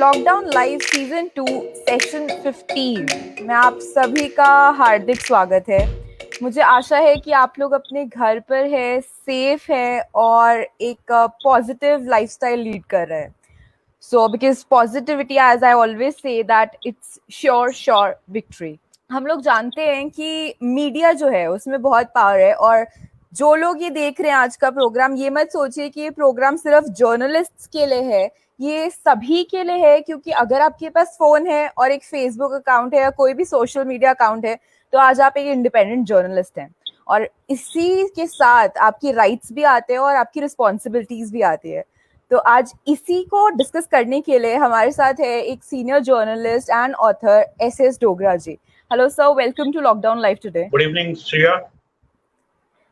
Lockdown live season 2 session 15 में आप सभी का हार्दिक स्वागत है। मुझे आशा है कि आप लोग अपने घर पर है, सेफ है और एक पॉजिटिव लाइफस्टाइल लीड कर रहे हैं। So because positivity, as I always say, that it's sure victory. हम लोग जानते हैं कि मीडिया जो है उसमें बहुत पावर है, और जो लोग ये देख रहे हैं आज का प्रोग्राम, ये मत सोचिए कि ये प्रोग्राम सिर्फ जर्नलिस्ट्स के लिए है, ये सभी के लिए है। क्योंकि अगर आपके पास फोन है और एक फेसबुक अकाउंट है या कोई भी सोशल मीडिया अकाउंट है, तो आज आप एक इंडिपेंडेंट जर्नलिस्ट हैं। और इसी के साथ आपकी राइट्स भी आते हैं और आपकी रिस्पॉन्सिबिलिटीज भी आती है। तो आज इसी को डिस्कस करने के लिए हमारे साथ है एक senior journalist and author S Dogra ji. Hello sir, welcome to lockdown live today. Good evening Shreya,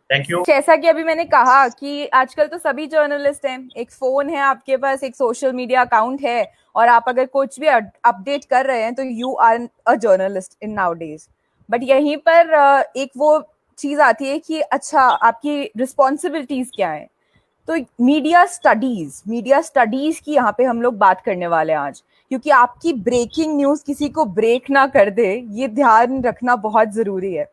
thank you. जैसा कि अभी मैंने कहा कि आजकल तो सभी जर्नलिस्ट हैं, एक फोन है आपके पास, एक सोशल मीडिया अकाउंट है, और आप अगर कुछ भी अपडेट कर रहे हैं तो you are a journalist in nowadays. But यहीं पर एक वो चीज आती है कि अच्छा, आपकी रिस्पॉन्सिबिलिटीज क्या है। तो मीडिया स्टडीज की यहाँ पे हम लोग बात करने वाले हैं आज, क्योंकि आपकी ब्रेकिंग न्यूज किसी को ब्रेक ना कर दे, ये ध्यान रखना बहुत जरूरी है।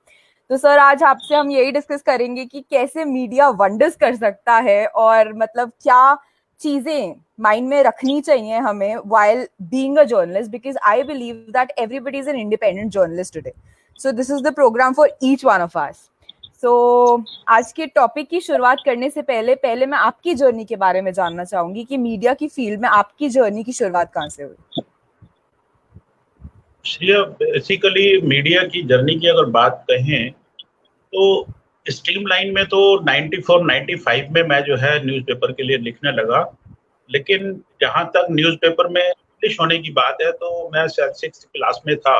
तो सर, आज आपसे हम यही डिस्कस करेंगे कि कैसे मीडिया वंडर्स कर सकता है, और मतलब क्या चीजें माइंड में रखनी चाहिए हमें while being a journalist, because I believe that everybody is an independent journalist today. So this is the program for each one of us. So आज के टॉपिक की शुरुआत करने से पहले मैं आपकी जर्नी के बारे में जानना चाहूंगी कि मीडिया की फील्ड में आपकी जर्नी की शुरुआत कहाँ से हुई। श्रेया, बेसिकली मीडिया की जर्नी की अगर बात कहें तो स्ट्रीमलाइन में तो 94-95 में मैं जो है न्यूज़पेपर के लिए लिखने लगा। लेकिन जहाँ तक न्यूज़पेपर में पब्लिश होने की बात है, तो मैं शायद 6th क्लास में था,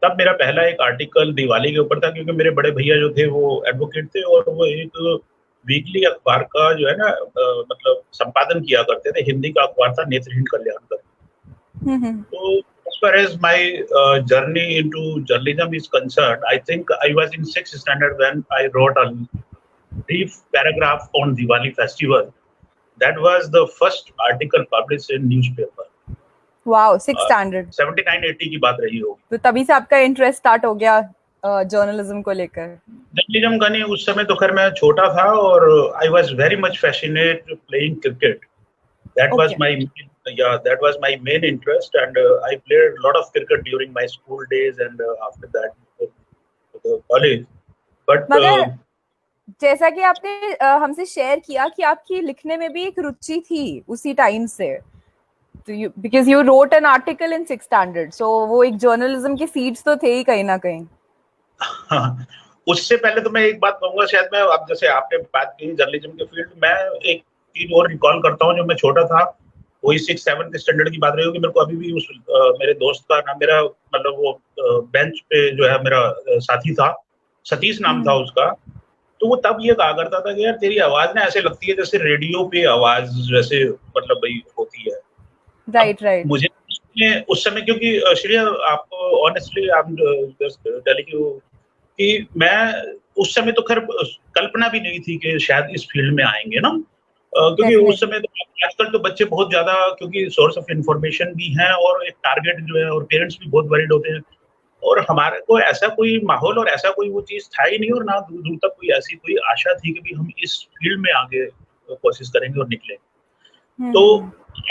तब मेरा पहला एक आर्टिकल दिवाली के ऊपर था। क्योंकि मेरे बड़े भैया जो थे वो एडवोकेट थे, और वो एक वीकली अखबार का जो है ना मतलब संपादन किया करते थे। हिंदी का अखबार था नेत्रहीन कल्याणकर। तो as far as my journey into journalism is concerned, I think I was in 6th standard when I wrote a brief paragraph on Diwali festival. That was the first article published in newspaper. Wow, 6th standard, 79-80 की बात रही होगी। तो तभी से आपका interest start हो गया जर्नलिज्म को लेकर। जर्नलिज्म का नहीं, उस समय तो खैर मैं छोटा था, और I was very much fascinated playing cricket. That was my main interest, and I played a lot of cricket during my school days and after that the college. But मगर जैसा कि आपने हमसे शेयर किया कि आपकी लिखने में भी एक रुचि थी उसी टाइम से, तो because you wrote an article in 6th standard, so वो एक जर्नलिज्म के सीड्स तो थे ही कहीं ना कहीं। उससे पहले तो मैं एक बात कहूंगा, शायद मैं, अब जैसे आपने बात की जर्नलिज्म के फील्ड में, एक चीज और रिकॉल करता हूँ। जब मैं छोटा था, वही 6th-7th स्टैंडर्ड की बात रही होगी, मेरे को अभी भी उस मेरे दोस्त का नाम, मेरा मतलब वो बेंच पे जो है मेरा साथी था, सतीश नाम था उसका। तो वो तब ये कहा करता था कि यार तेरी आवाज ना ऐसे लगती है जैसे रेडियो पे आवाज जैसे मतलब भाई होती है। राइट। मुझे उस समय, क्योंकि श्रेया आपको honestly I am just telling you कि मैं उस समय तो खैर कल्पना भी नहीं थी कि शायद इस फील्ड में आएंगे ना। क्योंकि उस समय तो, आजकल तो बच्चे बहुत ज्यादा, क्योंकि सोर्स ऑफ इंफॉर्मेशन भी है और एक टारगेट जो है, और पेरेंट्स भी बहुत वरीड होते हैं, और हमारे को ऐसा कोई माहौल और ऐसा कोई वो चीज था ही नहीं, और ना दूर दूर तक कोई ऐसी कोई आशा थी कि भी हम इस फील्ड में आगे कोशिश करेंगे और निकले। तो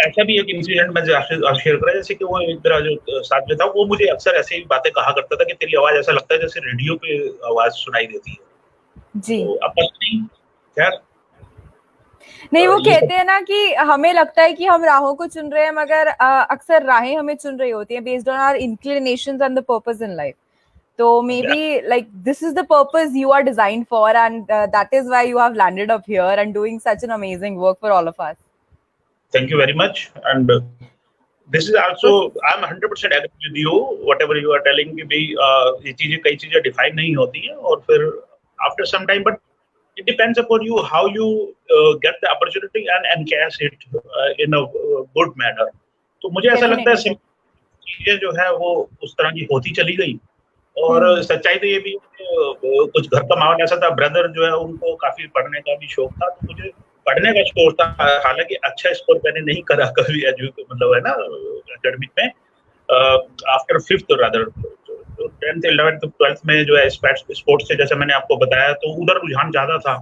ऐसा भी एक इंसिडेंट मैं शेयर करा, जैसे कि वो एक मेरा जो साथ में था, वो मुझे अक्सर ऐसी बातें कहा करता था कि तेरी आवाज ऐसा लगता है जैसे रेडियो पे आवाज सुनाई देती है जी। तो अब नहीं, खैर नहीं, वो कहते हैं ना कि हमें लगता है कि हम राहों को चुन रहे हैं, मगर अक्सर राहें हमें चुन रही होती हैं based on our inclinations and the purpose in life. तो maybe like this is the purpose you are designed for, and that is why you have landed up here and doing such an amazing work for all of us. Thank you very much, and this is also, I'm 100% agree with you whatever you are telling कि भाई ये चीजें, कई चीजें define नहीं होती हैं, और फिर after some time, but it depends upon you how you get the opportunity and encash it in a good manner. तो मुझे ऐसा लगता है चीजें जो है वो उस तरह की होती चली गई, और सच्चाई तो ये भी कुछ घर का माहौल ऐसा था, ब्रदर जो है उनको काफी पढ़ने का भी शौक था, तो मुझे पढ़ने का शौक था। हालांकि अच्छा स्कोर मैंने नहीं करा कभी, मतलब है ना एकेडमिक में आफ्टर 5th रादर, तो 10th 11th 12th में जो है स्पोर्ट्स से, जैसे मैंने आपको बताया, तो उधर रुझान ज्यादा था।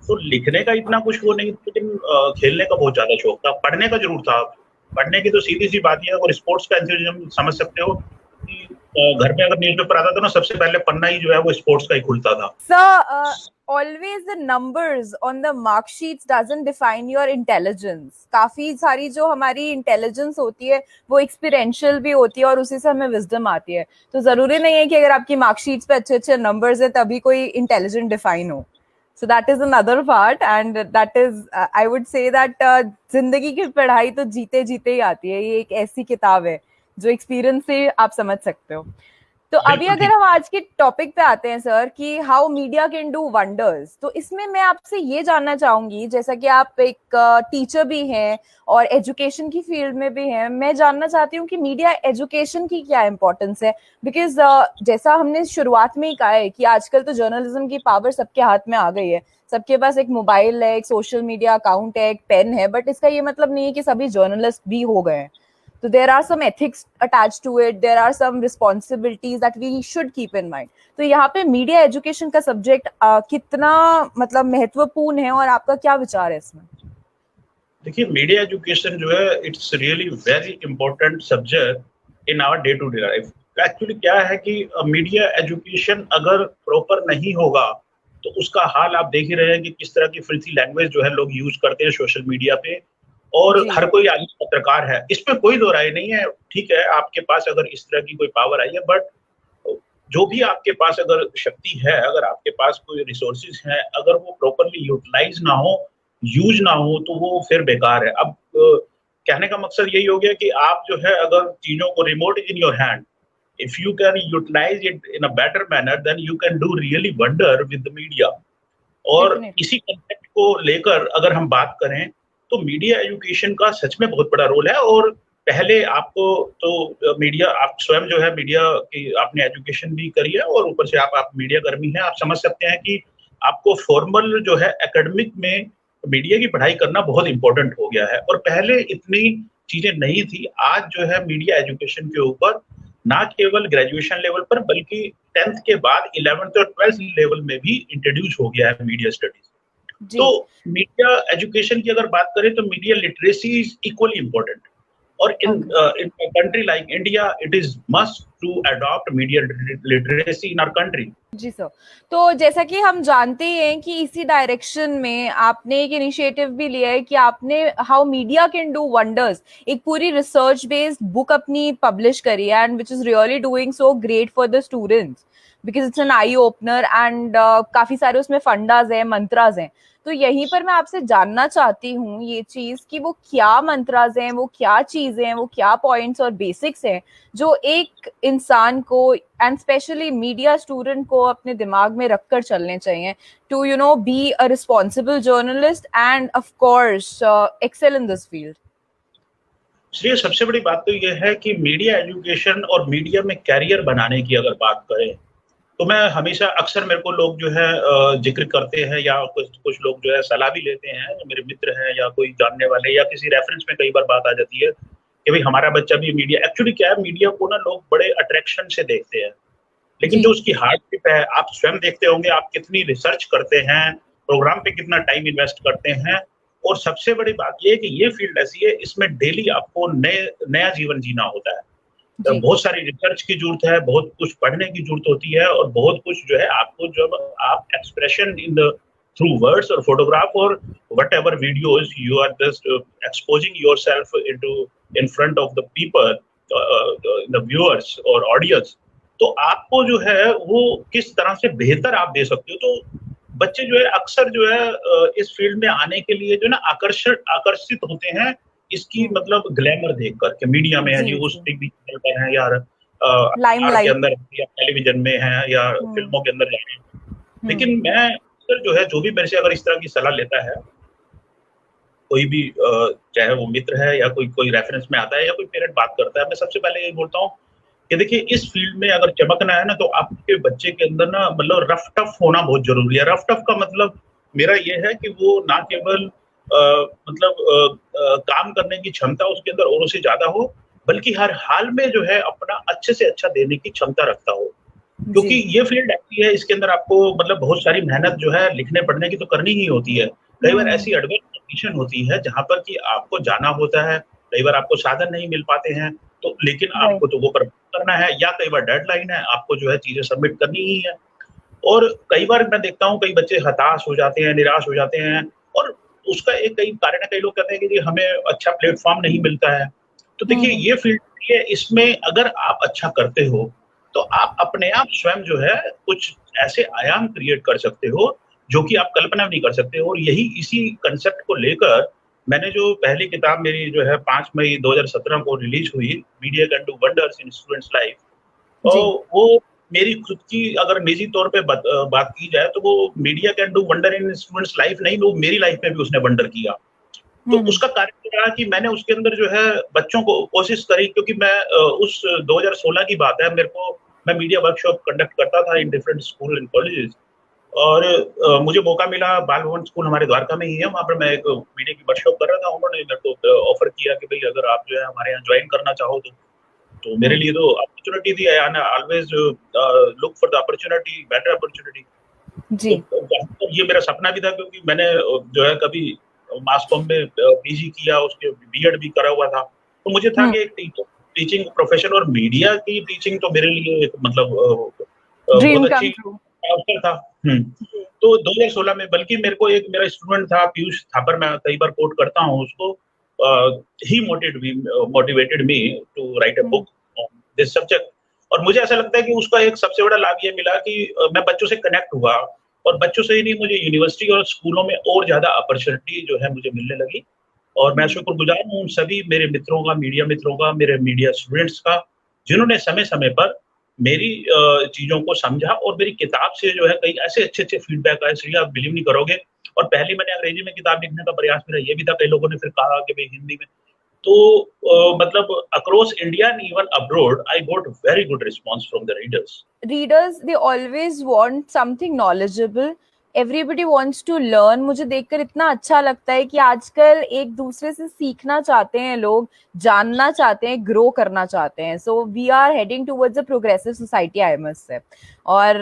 तो लिखने का इतना कुछ वो नहीं, लेकिन खेलने का बहुत ज्यादा शौक था, पढ़ने का जरूर था। पढ़ने की तो सीधी सी बात है, और स्पोर्ट्स का एंथुसियाज्म समझ सकते हो कि घर में अगर न्यूज़पेपर आता था ना, सबसे पहले पन्ना ही जो है वो स्पोर्ट्स का ही खुलता था। Sir, always the numbers on the mark sheets doesn't define your intelligence. काफी सारी जो हमारी इंटेलिजेंस होती है वो एक्सपीरियंशियल भी होती है और उसी से हमें विजडम आती है। तो जरूरी नहीं है कि अगर आपकी मार्कशीट्स पे अच्छे अच्छे नंबर्स है तभी कोई इंटेलिजेंट डिफाइन हो। So that is another part, and that is I would say that जिंदगी की पढ़ाई तो जीते जीते ही आती है। ये एक ऐसी किताब है जो एक्सपीरियंस से आप समझ सकते हो। तो अभी अगर हम आज के टॉपिक पे आते हैं सर कि how media can do wonders, तो इसमें मैं आपसे ये जानना चाहूंगी, जैसा कि आप एक टीचर भी हैं और एजुकेशन की फील्ड में भी हैं, मैं जानना चाहती हूँ कि मीडिया एजुकेशन की क्या इंपॉर्टेंस है। बिकॉज जैसा हमने शुरुआत में ही कहा है कि आजकल तो जर्नलिज्म की पावर सबके हाथ में आ गई है, सबके पास एक मोबाइल है, एक सोशल मीडिया अकाउंट है, एक पेन है, बट इसका ये मतलब नहीं है कि सभी जर्नलिस्ट भी हो गए हैं। So there are some ethics attached to it, there are some responsibilities that we should keep in mind. तो यहाँ पे मीडिया एजुकेशन का सब्जेक्ट कितना मतलब महत्वपूर्ण है और आपका क्या विचार है इसमें? देखिए, मीडिया एजुकेशन जो है it's really very important subject in our day to day life. Actually क्या है कि मीडिया एजुकेशन अगर प्रॉपर नहीं होगा तो उसका हाल आप देख ही रहे हैं कि किस तरह की फिल्थी लैंग्वेज जो है लोग यूज करते हैं सोशल मीडिया पे, और हर कोई आगे पत्रकार है, इसमें कोई दो राय नहीं है। ठीक है, आपके पास अगर इस तरह की कोई पावर आई है, बट जो भी आपके पास अगर शक्ति है, अगर आपके पास कोई रिसोर्सेज है, अगर वो प्रॉपरली यूटिलाइज ना हो, यूज ना हो, तो वो फिर बेकार है। अब कहने का मकसद यही हो गया कि आप जो है अगर चीजों को, remote in your hand, if you can utilise it in a better manner, then you can do really wonder with the media. और इसी कंसेप्ट को लेकर अगर हम बात करें तो मीडिया एजुकेशन का सच में बहुत बड़ा रोल है। और पहले आपको तो मीडिया, आप स्वयं जो है मीडिया की आपने एजुकेशन भी करी है, और ऊपर से आप मीडिया कर्मी हैं, आप समझ सकते हैं कि आपको फॉर्मल जो है एकेडमिक में मीडिया की पढ़ाई करना बहुत इंपॉर्टेंट हो गया है। और पहले इतनी चीजें नहीं थी। आज जो है मीडिया एजुकेशन के ऊपर ना केवल ग्रेजुएशन लेवल पर, बल्कि 10th के बाद 11th और 12th लेवल में भी इंट्रोड्यूस हो गया है मीडिया स्टडीज। तो मीडिया एजुकेशन की अगर बात करें तो media literacy is equally important, और in country like India it is must to adopt media literacy in our country. जी सर, तो जैसा कि हम जानते हैं कि इसी डायरेक्शन में आपने एक इनिशिएटिव भी लिया है कि आपने how media can do wonders एक पूरी रिसर्च बेस्ड बुक अपनी पब्लिश करी है, and which is really doing so great for the students because it's an eye opener, and काफी सारे उसमें फंडाज हैं, मंत्राज हैं। तो यहीं पर मैं आपसे जानना चाहती हूँ ये चीज कि वो क्या मंत्राज हैं, वो क्या चीजें हैं, वो क्या पॉइंट्स और बेसिक्स हैं जो एक इंसान को एंड स्पेशली मीडिया स्टूडेंट को अपने दिमाग में रखकर चलने चाहिए to you know be a responsible journalist and of course excel in this field. इसलिए सबसे बड़ी बात तो यह है कि मीडिया एजुकेशन और मीडिया में कैरियर बनाने की अगर बात करें तो मैं हमेशा, अक्सर मेरे को लोग जो है जिक्र करते हैं, या कुछ लोग जो है सलाह भी लेते हैं, मेरे मित्र हैं या कोई जानने वाले, या किसी रेफरेंस में कई बार बात आ जाती है कि भाई हमारा बच्चा भी मीडिया। एक्चुअली क्या है, मीडिया को ना लोग बड़े अट्रैक्शन से देखते हैं, लेकिन जो उसकी हार्डशिप है, आप स्वयं देखते होंगे, आप कितनी रिसर्च करते हैं, प्रोग्राम पे कितना टाइम इन्वेस्ट करते हैं। और सबसे बड़ी बात यह है कि ये फील्ड ऐसी है, इसमें डेली आपको नया जीवन जीना होता है। बहुत सारी रिसर्च की जरूरत है, बहुत कुछ पढ़ने की जरूरत होती है, और बहुत कुछ जो है आपको, जब आप expression in the through words और फोटोग्राफ और whatever videos, you are just exposing yourself in front of the people, the viewers और ऑडियंस, तो आपको जो है वो किस तरह से बेहतर आप दे सकते हो। तो बच्चे जो है अक्सर जो है इस फील्ड में आने के लिए जो है ना आकर्षित होते हैं इसकी मतलब ग्लैमर देख करके, मीडिया में है जी, उस टीवी चैनल पर है यार, के अंदर या टेलीविजन में है या फिल्मों के अंदर जा रहे हैं। लेकिन मैं जो है, जो भी मेरे से अगर इस तरह की सलाह लेता है, कोई भी चाहे वो मित्र है या कोई रेफरेंस में आता है या कोई पेरेंट बात करता है, मैं सबसे पहले ये बोलता हूँ कि देखिए, इस फील्ड में अगर चमकना है ना, तो आपके बच्चे के अंदर ना मतलब रफ टफ होना बहुत जरूरी है। रफ टफ का मतलब मेरा ये है कि वो ना केवल काम करने की क्षमता उसके अंदर औरों से ज्यादा हो, बल्कि हर हाल में जो है अपना अच्छे से अच्छा देने की क्षमता रखता हो। क्योंकि जी। ये फील्ड ऐसी है, इसके अंदर आपको मतलब बहुत सारी मेहनत जो है लिखने पढ़ने की तो करनी ही होती है। कई बार ऐसी हम्म। एडवर्स कंडीशन होती है जहाँ पर कि आपको जाना होता है, कई बार आपको साधन नहीं मिल पाते हैं, तो लेकिन राइट। आपको तो वो करना है, या कई बार डेडलाइन है, आपको जो है चीज़ें सबमिट करनी ही है। और कई बार मैं देखता हूँ कई बच्चे हताश हो जाते हैं, निराश हो जाते हैं, और उसका एक कई कारण है, कई लोग कहते हैं कि जी हमें अच्छा प्लेटफ़ॉर्म नहीं मिलता है। तो देखिए हम्म। ये फील्ड ये इसमें अगर आप अच्छा करते हो, तो आप अपने आप स्वयं जो है कुछ ऐसे आयाम क्रिएट कर सकते हो, जो कि आप कल्पना भी नहीं कर सकते हो, और यही इसी कांसेप्ट को लेकर मैंने जो पहली किताब मेरी जो है 5 मई 2017 को रिलीज़ हुई, media can do wonders in students life. जी। वो मेरी खुद की अगर निजी तौर पे बात की जाए, तो वो media can do wonder in students life नहीं, वो मेरी लाइफ में भी उसने वंडर किया। तो हम्म। उसका कारण ये रहा कि मैंने उसके अंदर जो है बच्चों को कोशिश करी, क्योंकि मैं उस 2016 की बात है, मैं मीडिया वर्कशॉप कंडक्ट करता था in different school and colleges, और मुझे मौका मिला, बाल भवन स्कूल हमारे द्वारका में ही है, वहाँ पर मैं एक मीडिया की वर्कशॉप कर रहा था। उन्होंने मेरे को ऑफर किया कि भई अगर आप जो है हमारे यहाँ जॉइन करना चाहो तो मेरे हम्म। लिए तो अपॉर्च्युनिटी थी, and always look for the opportunity, better opportunity. तो जी। ये मेरा सपना भी था, क्योंकि मैंने जो है कभी मास कॉम में पीजी किया, उसके बीएड भी करा हुआ था। तो मुझे था हम्म। कि एक टीचिंग प्रोफेशन और मीडिया की टीचिंग तो मेरे लिए एक मतलब बहुत ड्रीम अच्छी कम ट्रू। अवसर था। जी। तो 2016 में, बल्कि मेरे को एक मेरा स्टूडेंट था पीयूष थापर, मैं कई बार कोट करता हूँ उसको, he motivated me to write a hmm. Book on this subject. और मुझे ऐसा लगता है कि उसका एक सबसे बड़ा लाभ ये मिला कि मैं बच्चों से कनेक्ट हुआ, और बच्चों से ही नहीं, मुझे यूनिवर्सिटी और स्कूलों में और ज़्यादा अपॉर्च्युनिटी जो है मुझे मिलने लगी। और मैं हम्म। शुक्रगुज़ार हूँ उन सभी मेरे मित्रों का, मीडिया मित्रों का, मेरे मीडिया स्टूडेंट्स का, जिन्होंने समय-समय पर मेरी चीज़ों को समझा, और मेरी किताब से जो है कई ऐसे अच्छे-अच्छे फीडबैक आए, इसलिए आप बिलीव नहीं करोगे। और पहले मैंने अंग्रेजी में किताब लिखने का प्रयास मेरा ये भी था, कई लोगों ने फिर कहा कि भई हिंदी में। तो मतलब across India and even abroad I got very good response from the readers. Readers they always want something knowledgeable, everybody wants to learn. मुझे देखकर इतना अच्छा लगता है कि आजकल एक दूसरे से सीखना चाहते हैं लोग, जानना चाहते हैं, ग्रो करना चाहते हैं। So we are heading towards a progressive society, I must say. और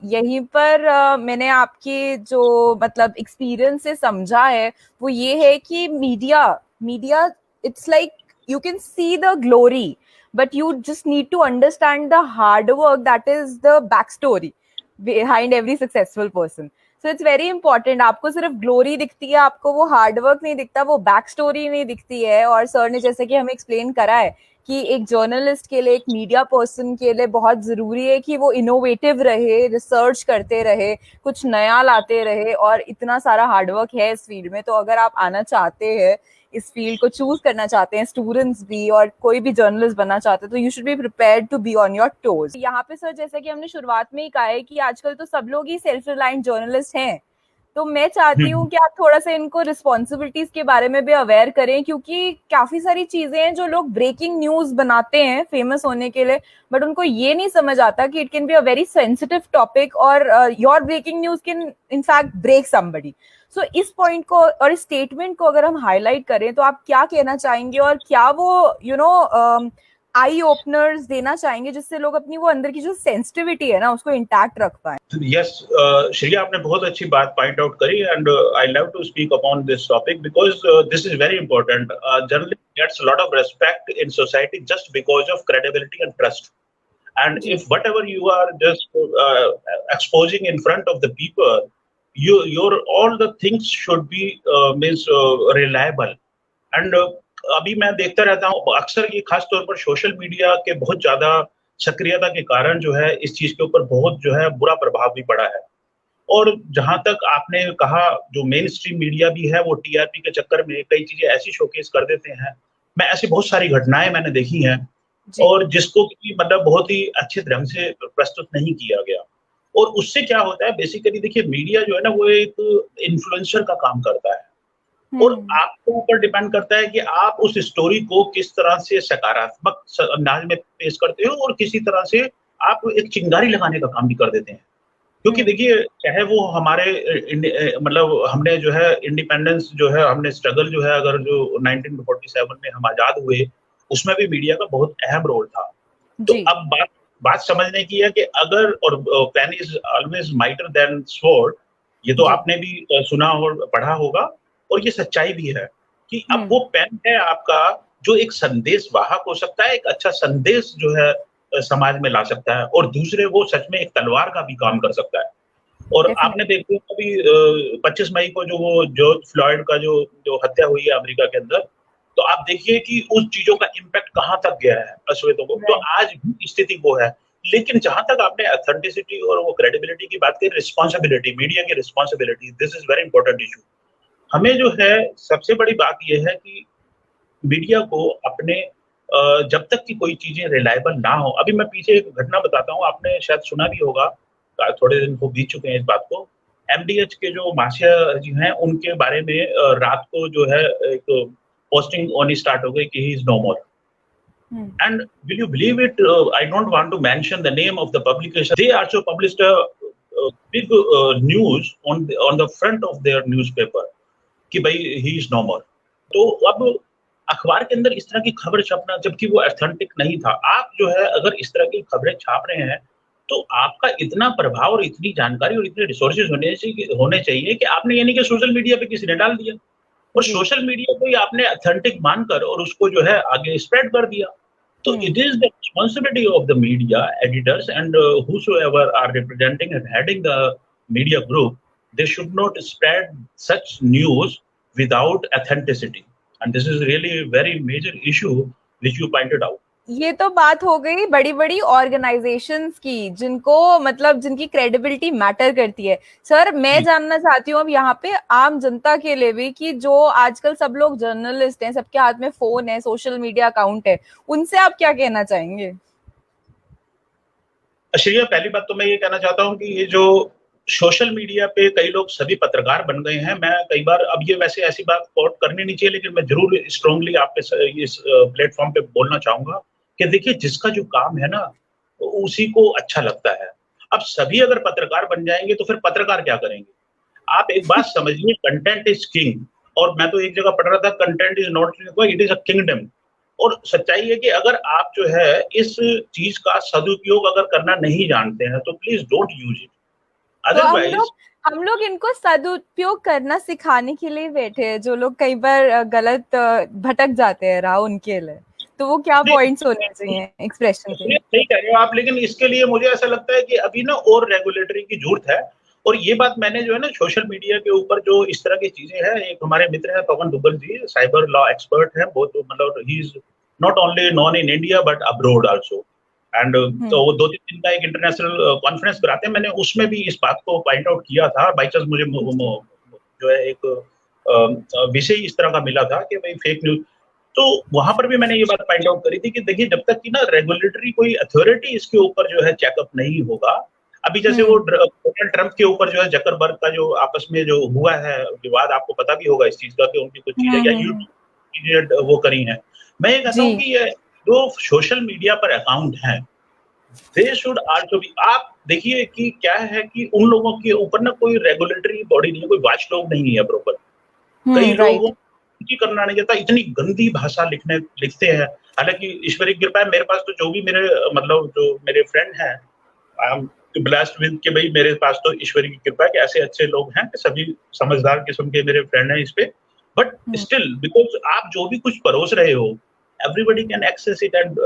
यहीं पर मैंने आपके जो मतलब एक्सपीरियंस से समझा है वो ये है कि media media it's like you can see the glory, but you just need to understand the hard work that is the backstory behind every successful person. So it's very important. आपको सिर्फ glory दिखती है, आपको वो hard work नहीं दिखता, वो back story नहीं दिखती है। और सर ने जैसे कि हमें एक्सप्लेन करा है कि एक जर्नलिस्ट के लिए, एक मीडिया पर्सन के लिए बहुत जरूरी है कि वो इनोवेटिव रहे, रिसर्च करते रहे, कुछ नया लाते रहे। और इतना सारा हार्डवर्क है इस फील्ड में। तो अगर आप आना चाहते हैं, इस फील्ड को चूज करना चाहते हैं, स्टूडेंट्स भी और कोई भी जर्नलिस्ट बनना चाहते हैं, तो you should be prepared to be on your toes. यहाँ पे सर जैसा कि हमने शुरुआत में ही कहा है कि आजकल तो सब लोग ही सेल्फ रिलायंट जर्नलिस्ट हैं। तो मैं चाहती हूँ कि आप थोड़ा सा इनको रिस्पॉन्सिबिलिटीज के बारे में भी अवेयर करें, क्योंकि काफी सारी चीजें हैं जो लोग ब्रेकिंग न्यूज बनाते हैं फेमस होने के लिए, बट उनको ये नहीं समझ आता कि it can be a very sensitive topic, और your breaking news can in fact break somebody. So इस पॉइंट को और इस स्टेटमेंट को अगर हम हाईलाइट करें तो आप क्या कहना चाहेंगे, और क्या वो आई ओपनर्स देना चाहेंगे जिससे लोग अपनी वो अंदर की जो सेंसिटिविटी है ना उसको इंटैक्ट रख पाए? Yes, Shreya, आपने बहुत अच्छी बात पॉइंट आउट करी, and I love to speak upon this topic because this is very important. Journalist gets a lot of respect in society just because of credibility and trust. And जी। if whatever you are just exposing in front of the people, your all the things should be means reliable. And अभी मैं देखता रहता हूँ अक्सर, ये खास तौर पर सोशल मीडिया के बहुत ज्यादा सक्रियता के कारण जो है इस चीज के ऊपर बहुत जो है बुरा प्रभाव भी पड़ा है। और जहां तक आपने कहा, जो मेन स्ट्रीम मीडिया भी है वो टीआरपी के चक्कर में कई चीजें ऐसी शोकेस कर देते हैं। मैं ऐसी बहुत सारी घटनाएं मैंने देखी हैं, जी। और जिसको कि मतलब बहुत ही अच्छे ढंग से प्रस्तुत नहीं किया गया। और उससे क्या होता है, बेसिकली देखिए मीडिया जो है ना वो एक इन्फ्लुएंसर का काम करता है, और हम्म। आपके ऊपर डिपेंड करता है कि आप उस स्टोरी को किस तरह से सकारात्मक अंदाज में पेश करते हो, और किसी तरह से आप एक चिंगारी लगाने का काम भी कर देते हैं। क्योंकि हम्म। देखिए, चाहे वो हमारे मतलब हमने जो है इंडिपेंडेंस जो है हमने स्ट्रगल जो है, अगर जो 1947 में हम आजाद हुए, उसमें भी मीडिया का बहुत अहम रोल था। तो जी। अब बात समझने की है कि अगर और pen is always mightier than sword, ये तो जी। आपने भी सुना और पढ़ा होगा, और ये सच्चाई भी है कि अब हम्म। वो पेन है आपका जो एक संदेश वाहक हो सकता है, एक अच्छा संदेश जो है समाज में ला सकता है, और दूसरे वो सच में एक तलवार का भी काम कर सकता है। और आपने डेफिनेटली। देखा अभी 25 मई को जो वो जॉर्ज फ्लॉयड का जो जो हत्या हुई है अमेरिका के अंदर, तो आप देखिए कि उस चीज़ों का इम्पैक्ट कहाँ तक गया है अश्वेतों को। तो राइट। आज भी स्थिति वो है। लेकिन जहाँ तक आपने ऑथेंटिसिटी और वो क्रेडिबिलिटी की बात की, रिस्पांसिबिलिटी, मीडिया की responsibility, this is very important issue. हमें जो है सबसे बड़ी बात ये है कि मीडिया को अपने जब तक कि कोई चीज़ें रिलायबल ना हो, अभी मैं पीछे एक घटना बताता हूँ, आपने शायद सुना भी होगा, थोड़े दिन हो बीत चुके हैं इस बात को। एमडीएच के जो महाशय जी हैं, उनके बारे में रात को जो है एक पोस्टिंग होनी स्टार्ट हो गई कि he is no more. Hmm. And will you believe it? I don't want to mention the name of the publication. They also published a big news on the front of their newspaper कि भाई he is no more. तो अब अखबार के अंदर इस तरह की खबर छपना, जबकि वो ऑथेंटिक नहीं था। आप जो है अगर इस तरह की खबरें छाप रहे हैं, तो आपका इतना प्रभाव और इतनी जानकारी और इतने रिसोर्सेज होने चाहिए कि आपने ये नहीं कि सोशल मीडिया पे किसी ने डाल दिया और जी। सोशल मीडिया को ही आपने ऑथेंटिक मानकर और उसको जो है आगे स्प्रेड कर दिया। So hmm. it is the responsibility of the media editors and whosoever are representing and heading the media group, they should not spread such news without authenticity. And this is really a very major issue which you pointed out. ये तो बात हो गई बड़ी बड़ी organisations की, जिनको मतलब जिनकी क्रेडिबिलिटी मैटर करती है। सर मैं जी। जानना चाहती हूँ अब यहाँ पे आम जनता के लिए भी, कि जो आजकल सब लोग जर्नलिस्ट हैं, सबके हाथ में फोन है, सोशल मीडिया अकाउंट है, उनसे आप क्या कहना चाहेंगे? श्रेया, पहली बात तो मैं ये कहना चाहता हूँ कि ये जो सोशल मीडिया पे कई लोग सभी पत्रकार बन गए हैं। मैं कई बार, अब ये वैसे ऐसी बात कोट करनी नहीं चाहिए, लेकिन मैं ज़रूर स्ट्रांगली आपके इस प्लेटफ़ॉर्म पे बोलना चाहूँगा कि देखिए, जिसका जो काम है ना, उसी को अच्छा लगता है। अब सभी अगर पत्रकार बन जाएँगे, तो फिर पत्रकार क्या करेंगे? आप एक बात समझिए, कंटेंट इज़ किंग। और मैं तो एक जगह पढ़ रहा था, content is not it is a kingdom. और सच्चाई है कि अगर आप जो है इस चीज़ का सदुपयोग अगर करना नहीं जानते हैं, तो प्लीज़ डोंट यूज़ इट। तो अदरवाइज़ हम लोग इनको सदुपयोग करना सिखाने के लिए बैठे हैं, जो लोग कई बार गलत भटक जाते हैं राह, उनके लिए तो वो क्या नहीं, पॉइंट्स होने चाहिए एक्सप्रेशन के? ये सही कह रहे हो आप, लेकिन इसके लिए मुझे ऐसा लगता है कि अभी ना और रेगुलेटरी की ज़रूरत है। और ये बात मैंने जो है ना सोशल मीडिया के ऊपर जो इस तरह की चीज़ें हैं, एक हमारे मित्र हैं पवन दुग्गल जी, साइबर लॉ एक्सपर्ट हैं, वो तो मतलब he is not only known in India but abroad also. And तो हम्म। वो 2-3 दिन का एक इंटरनेशनल कॉन्फ्रेंस कराते हैं। मैंने उसमें भी इस बात को पॉइंट आउट किया था। बाय चांस मुझे जी। जो है एक विषय इस तरह का मिला था कि भाई फेक न्यूज़, तो वहाँ पर भी मैंने ये बात पॉइंट आउट करी थी कि देखिए, जब तक कि ना रेगुलेटरी कोई अथॉरिटी इसके ऊपर जो है चेकअप नहीं होगा, अभी जैसे वो हम्म। डोनाल्ड ट्रंप के ऊपर जो है जकरबर्ग का जो आपस में जो हुआ है विवाद, आपको पता भी होगा इस चीज़ का कि उनकी कुछ चीज़ें या हम्म। यूट्यूब चीज़ें वो करी हैं। मैं ये कहता जी। हूँ कि ये जो सोशल मीडिया पर अकाउंट हैं, दे शुड आल्सो बी, आप देखिए कि क्या है कि उन लोगों के ऊपर ना कोई रेगुलेटरी बॉडी नहीं है, कोई वॉच डॉग नहीं है प्रॉपर। कई लोगों राइट। की करना नहीं चाहता, इतनी गंदी भाषा लिखते हैं। हालाँकि ईश्वर की कृपा है, मेरे पास तो जो भी मेरे मतलब जो मेरे फ्रेंड हैं, आई एम ब्लेस्ड विद कि भई मेरे पास तो ईश्वर की कृपा है कि ऐसे अच्छे लोग हैं, सभी समझदार किस्म के मेरे फ्रेंड हैं इस पे। But hmm. स्टिल बिकॉज़ आप जो भी कुछ परोस रहे हो, everybody can access it and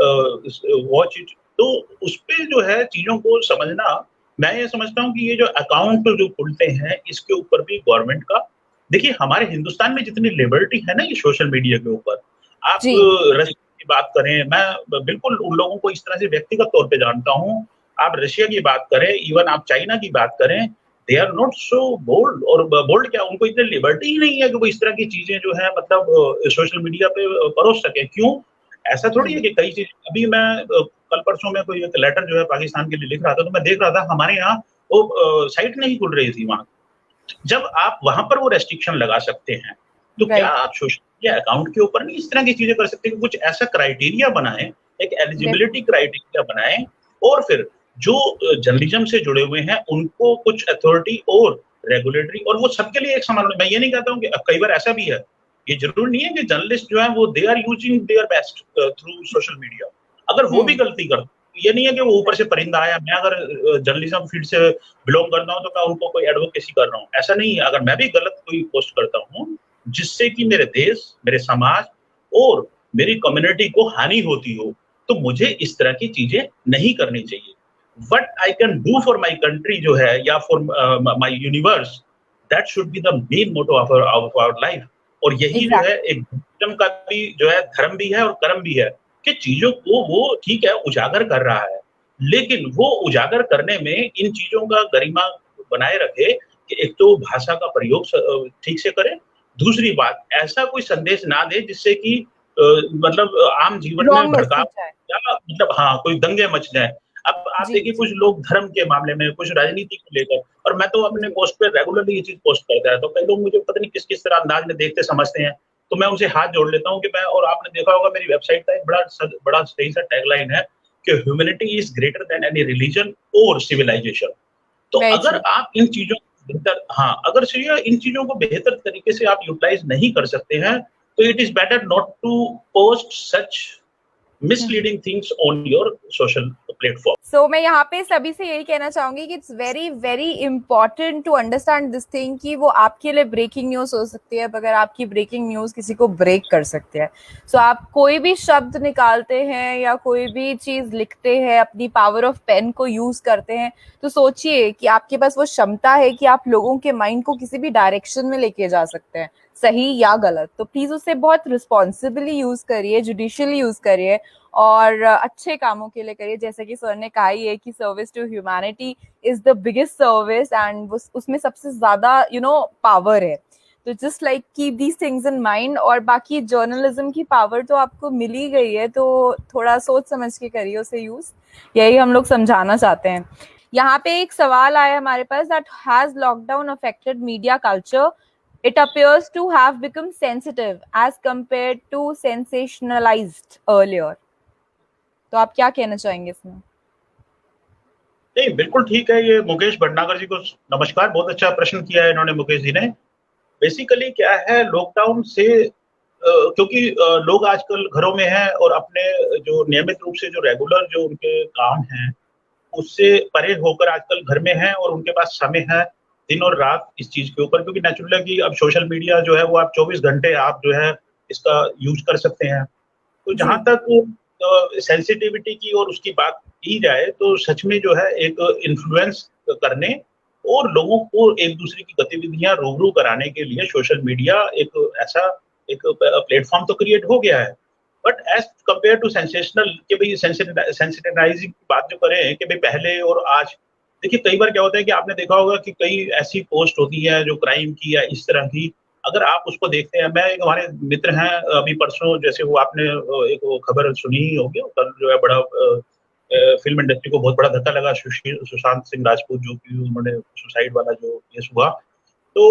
watch it. तो उसपे जो है चीज़ों को समझना, मैं ये समझता हूँ कि ये जो अकाउंट जो खुलते हैं, इसके ऊपर भी गवर्नमेंट का, देखिए हमारे हिंदुस्तान में जितनी लिबर्टी है ना ये सोशल मीडिया के ऊपर, आप जी। रशिया की बात करें, मैं बिल्कुल उन लोगों को इस तरह से व्यक्तिगत तौर पे जानता हूँ। आप रशिया की बात करें, इवन आप चाइना की बात करें, they are not so bold. और बोल्ड क्या, उनको इतनी लिबर्टी ही नहीं है कि वो इस तरह की चीज़ें जो है मतलब सोशल मीडिया पे परोस सकें। क्यों? ऐसा थोड़ी है कि कई चीज़, अभी मैं कल परसों में कोई एक लेटर जो है पाकिस्तान के लिए लिख रहा था, तो मैं देख रहा था हमारे यहाँ वो साइट नहीं खुल रही थी वहाँ। जब आप वहाँ पर वो रेस्ट्रिक्शन लगा सकते हैं, तो क्या राइट। आप सोशल मीडिया अकाउंट के ऊपर नहीं इस तरह की चीज़ें कर सकते कि कुछ ऐसा क्राइटेरिया बनाएँ, एक एलिजिबिलिटी डेफिनेटली। क्राइटेरिया बनाएँ, और फिर जो जर्नलिज्म से जुड़े हुए हैं, उनको कुछ अथॉरिटी और रेगुलेटरी, और वो सबके लिए एक समान, मैं ये नहीं कहता हूँ कि कई बार ऐसा भी है ये जरूरी नहीं है कि जर्नलिस्ट जो है वो they are using their best through social media. अगर वो भी गलती करते, ये नहीं है कि वो ऊपर से परिंदा आया। मैं अगर जर्नलिज्म फील्ड से बिलोंग करता हूँ तो मैं उनको कोई एडवोकेसी कर रहा हूँ, ऐसा नहीं है। अगर मैं भी गलत कोई पोस्ट करता हूँ जिससे कि मेरे देश, मेरे समाज और मेरी कम्युनिटी को हानि होती हो, तो मुझे इस तरह की चीजें नहीं करनी चाहिए। What I can do for my country जो है, या for my universe, that should be the main motto of our life. और यही जो है एग्जैक्टली। एक धर्म का भी जो है, धर्म भी है और कर्म भी है, कि चीजों को वो ठीक है उजागर कर रहा है, लेकिन वो उजागर करने में इन चीजों का गरिमा बनाए रखे कि एक तो भाषा का प्रयोग ठीक से करे, दूसरी बात ऐसा कोई संदेश ना दे जिससे कि मतलब आम जीवन में रॉन्ग भड़काव मैसेज है। या मतलब हाँ कोई दंगे मच जाए। अब आप जी देखिए जी कुछ लोग धर्म के मामले में, कुछ राजनीति को लेकर, और मैं तो अपने जी। पोस्ट पे रेगुलरली ये चीज पोस्ट करता है, तो कई लोग मुझे पता नहीं किस किस तरह अंदाज में देखते समझते हैं, तो मैं उनसे हाथ जोड़ लेता हूँ कि मैं, और आपने देखा होगा मेरी वेबसाइट का एक बड़ा सही सा टैगलाइन है कि humanity is greater than any religion और सिविलाइजेशन। तो वेरी अगर ट्रू। आप इन चीजों को बेहतर, हाँ, अगर से इन चीजों को बेहतर तरीके से आप यूटिलाइज नहीं कर सकते हैं, तो it is better not to post such misleading things on your social platform. So मैं यहाँ पे सभी से यही कहना चाहूंगी कि it's very very important to understand this thing कि वो आपके लिए ब्रेकिंग न्यूज हो सकती है, अगर आपकी ब्रेकिंग न्यूज किसी को ब्रेक कर सकते हैं। सो आप कोई भी शब्द निकालते हैं या कोई भी चीज लिखते हैं, अपनी पावर ऑफ पेन को यूज करते हैं, तो सोचिए कि आपके पास वो क्षमता है कि आप लोगों के माइंड को किसी भी डायरेक्शन में लेके जा सकते हैं, सही या गलत। तो प्लीज उसे बहुत रिस्पॉन्सिबली यूज करिए, जुडिशियली यूज करिए और अच्छे कामों के लिए करिए। जैसे कि सर ने कहा ही है कि service to humanity is the biggest service and उसमें सबसे ज्यादा पावर है। तो just like keep these things in mind. और बाकी जर्नलिज्म की पावर तो आपको मिल ही गई है, तो थोड़ा सोच समझ के करिए उसे यूज, यही हम लोग समझाना चाहते हैं। यहाँ पे एक सवाल आया हमारे पास, that has lockdown affected media culture? It appears to have become sensitive as compared to sensationalized earlier. तो आप क्या कहना चाहेंगे इसमें? नहीं, बिल्कुल ठीक है। ये मुकेश भटनागर जी को नमस्कार, बहुत अच्छा प्रश्न किया है इन्होंने, मुकेश जी ने। बेसिकली क्या है, लॉकडाउन से क्योंकि लोग आजकल घरों में हैं और अपने जो नियमित रूप से जो रेगुलर जो उनके काम हैं उससे परे होकर आजकल घर में हैं, और उनके पास समय है दिन और रात इस चीज के ऊपर, क्योंकि नेचुरल है कि अब सोशल मीडिया जो है वो आप 24 घंटे आप जो है इसका यूज कर सकते हैं। तो जहां जी तक सेंसिटिविटी की और उसकी बात की जाए, तो सच में जो है एक इन्फ्लुएंस करने और लोगों को एक दूसरे की गतिविधियां रूबरू कराने के लिए सोशल मीडिया एक ऐसा एक प्लेटफॉर्म तो क्रिएट हो गया है। But as compare to sensational, कि भाई सेंसिटाइजिंग की बात जो करें कि भाई पहले और आज, देखिए कई बार क्या होता है कि आपने देखा होगा कि कई ऐसी पोस्ट होती है जो क्राइम की या इस तरह की, अगर आप उसको देखते हैं, मैं एक हमारे मित्र हैं अभी परसों, जैसे वो आपने एक वो खबर सुनी ही होगी, कल जो है बड़ा फिल्म इंडस्ट्री को बहुत बड़ा धक्का लगा, सुशांत सिंह राजपूत जो कि उन्होंने सुसाइड वाला जो केस हुआ, तो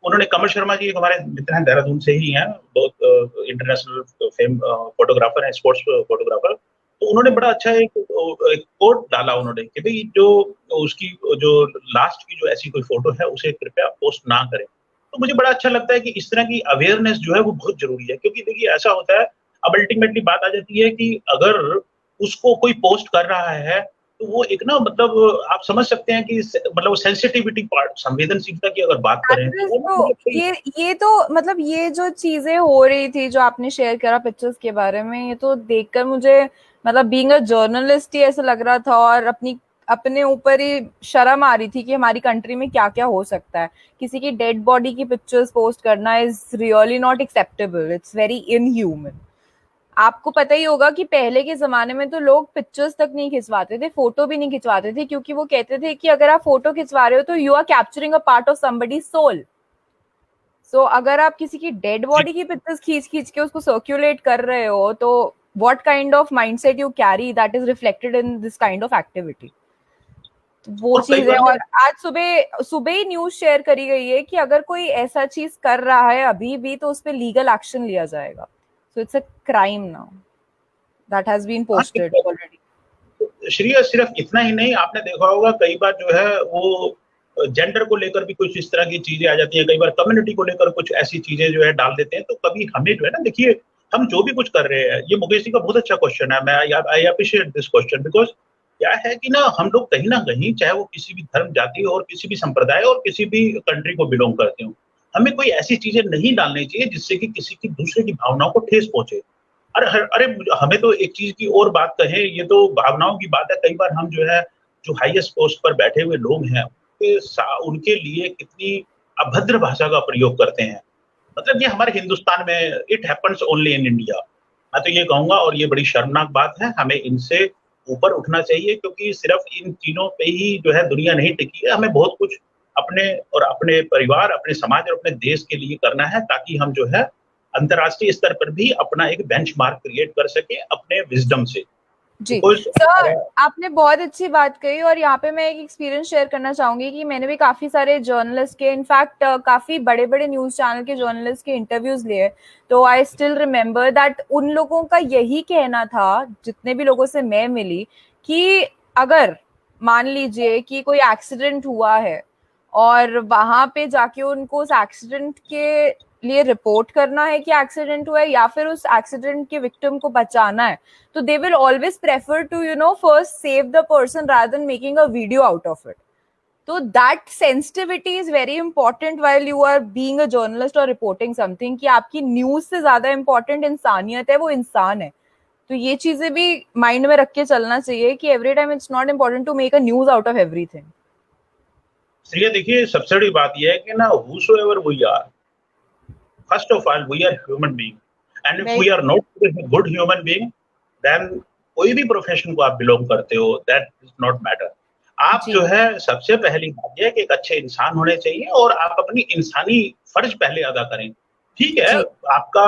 उन्होंने, कमल शर्मा जी एक हमारे मित्र हैं, देहरादून से ही हैं, बहुत इंटरनेशनल फेम फोटोग्राफर हैं, स्पोर्ट्स फोटोग्राफर। तो उन्होंने बड़ा अच्छा एक कोट डाला उन्होंने कि भाई जो उसकी जो लास्ट की जो ऐसी कोई फोटो है उसे कृपया पोस्ट ना करें। तो मुझे बड़ा अच्छा लगता है कि इस तरह की अवेयरनेस जो है वो बहुत जरूरी है, क्योंकि देखिए ऐसा होता है, अब अल्टीमेटली बात आ जाती है कि अगर उसको कोई पोस्ट कर रहा है तो वो एक ना, मतलब आप समझ सकते हैं कि मतलब सेंसिटिविटी पार्ट, संवेदनशीलता की अगर बात करें तो एक्ट्रेस वो ना तो मतलब कोई, ये तो मतलब ये जो चीजें हो रही थी जो आपने शेयर करा पिक्चर्स के बारे में, ये तो देखकर मुझे मतलब बीइंग अ जर्नलिस्ट ही ऐसा लग रहा था, और अपने ऊपर ही शर्म आ रही थी कि हमारी कंट्री में क्या क्या हो सकता है। किसी की डेड बॉडी की पिक्चर्स पोस्ट करना is really not acceptable, it's very inhuman. आपको पता ही होगा कि पहले के जमाने में तो लोग पिक्चर्स तक नहीं खिंचवाते थे, फोटो भी नहीं खिंचवाते थे, क्योंकि वो कहते थे कि अगर आप फोटो खिंचवा रहे हो तो you are capturing a part of somebody's soul. So अगर आप किसी की डेड बॉडी की पिक्चर्स खींच खींच के उसको सर्क्यूलेट कर रहे हो, तो what kind of mindset you carry, that is reflected in this kind of activity. तो वो और कई चीज है। बार ना, और आज सुबह सुबह ही न्यूज शेयर करी गई है कि अगर कोई ऐसा चीज कर रहा है अभी भी तो उस पर लीगल एक्शन लिया जाएगा। So it's a crime now that has been हाँ, पोस्टेड ऑलरेडी। श्रेय सिर्फ इतना ही नहीं, आपने देखा होगा कई बार जो है वो जेंडर को लेकर भी कुछ इस तरह की चीजें आ जाती हैं, कई बार कम्युनिटी को लेकर कुछ ऐसी चीजें जो है डाल देते हैं। तो कभी हमें जो है ना, देखिए हम जो भी कुछ कर रहे हैं, ये मुकेश जी का बहुत अच्छा क्वेश्चन है, मैं I appreciate this question, because क्या है कि ना हम लोग कहीं ना कहीं, चाहे वो किसी भी धर्म, जाति और किसी भी संप्रदाय और किसी भी कंट्री को बिलोंग करते हो, हमें कोई ऐसी चीजें नहीं डालनी चाहिए जिससे कि किसी की दूसरे की भावनाओं को ठेस पहुंचे। अरे हमें तो एक चीज की और बात कहें, ये तो भावनाओं की बात है, कई बार हम जो है, जो हाईएस्ट पोस्ट पर बैठे हुए लोग हैं, उनके लिए कितनी अभद्र भाषा का प्रयोग करते हैं। मतलब ये हमारे हिंदुस्तान में it happens only in India. मैं तो ये कहूंगा, और ये बड़ी शर्मनाक बात है, हमें इनसे ऊपर उठना चाहिए, क्योंकि सिर्फ इन चीजों पे ही जो है दुनिया नहीं टिकी है। हमें बहुत कुछ अपने और अपने परिवार, अपने समाज और अपने देश के लिए करना है, ताकि हम जो है अंतर्राष्ट्रीय स्तर पर भी अपना एक बेंचमार्क क्रिएट कर सके अपने विजडम से। जी बिकॉज सर, आपने बहुत अच्छी बात कही। और यहाँ पे मैं एक एक्सपीरियंस शेयर करना चाहूंगी कि मैंने भी काफी सारे जर्नलिस्ट के, इनफैक्ट काफी बड़े बड़े न्यूज चैनल के जर्नलिस्ट के इंटरव्यूज लिए। तो आई स्टिल रिमेम्बर दैट उन लोगों का यही कहना था, जितने भी लोगों से मैं मिली, कि अगर मान लीजिए कि कोई एक्सीडेंट हुआ है और वहां पे जाके उनको उस एक्सीडेंट के लिए रिपोर्ट करना है कि एक्सीडेंट हुआ है, या फिर उस एक्सीडेंट के विक्टिम को बचाना है, तो they will always prefer to first save the person rather than making a video out of it. So that sensitivity is very important while you are being a journalist or reporting something, कि आपकी news से ज्यादा important इंसानियत है, वो इंसान है। तो ये चीजें भी माइंड में रख के चलना चाहिए कि every time it's not important to make a news out of everything. Shreya, देखिए सबसे बड़ी बात यह है कि ना, whosoever we are, first of all we are human being, and if we are not a good human being, then कोई भी प्रोफेशन को आप बिलोंग करते हो, दैट इज नॉट मैटर। आप जो है, सबसे पहली बात यह है कि एक अच्छे इंसान होने चाहिए और आप अपनी इंसानी फर्ज पहले अदा करें। ठीक है, आपका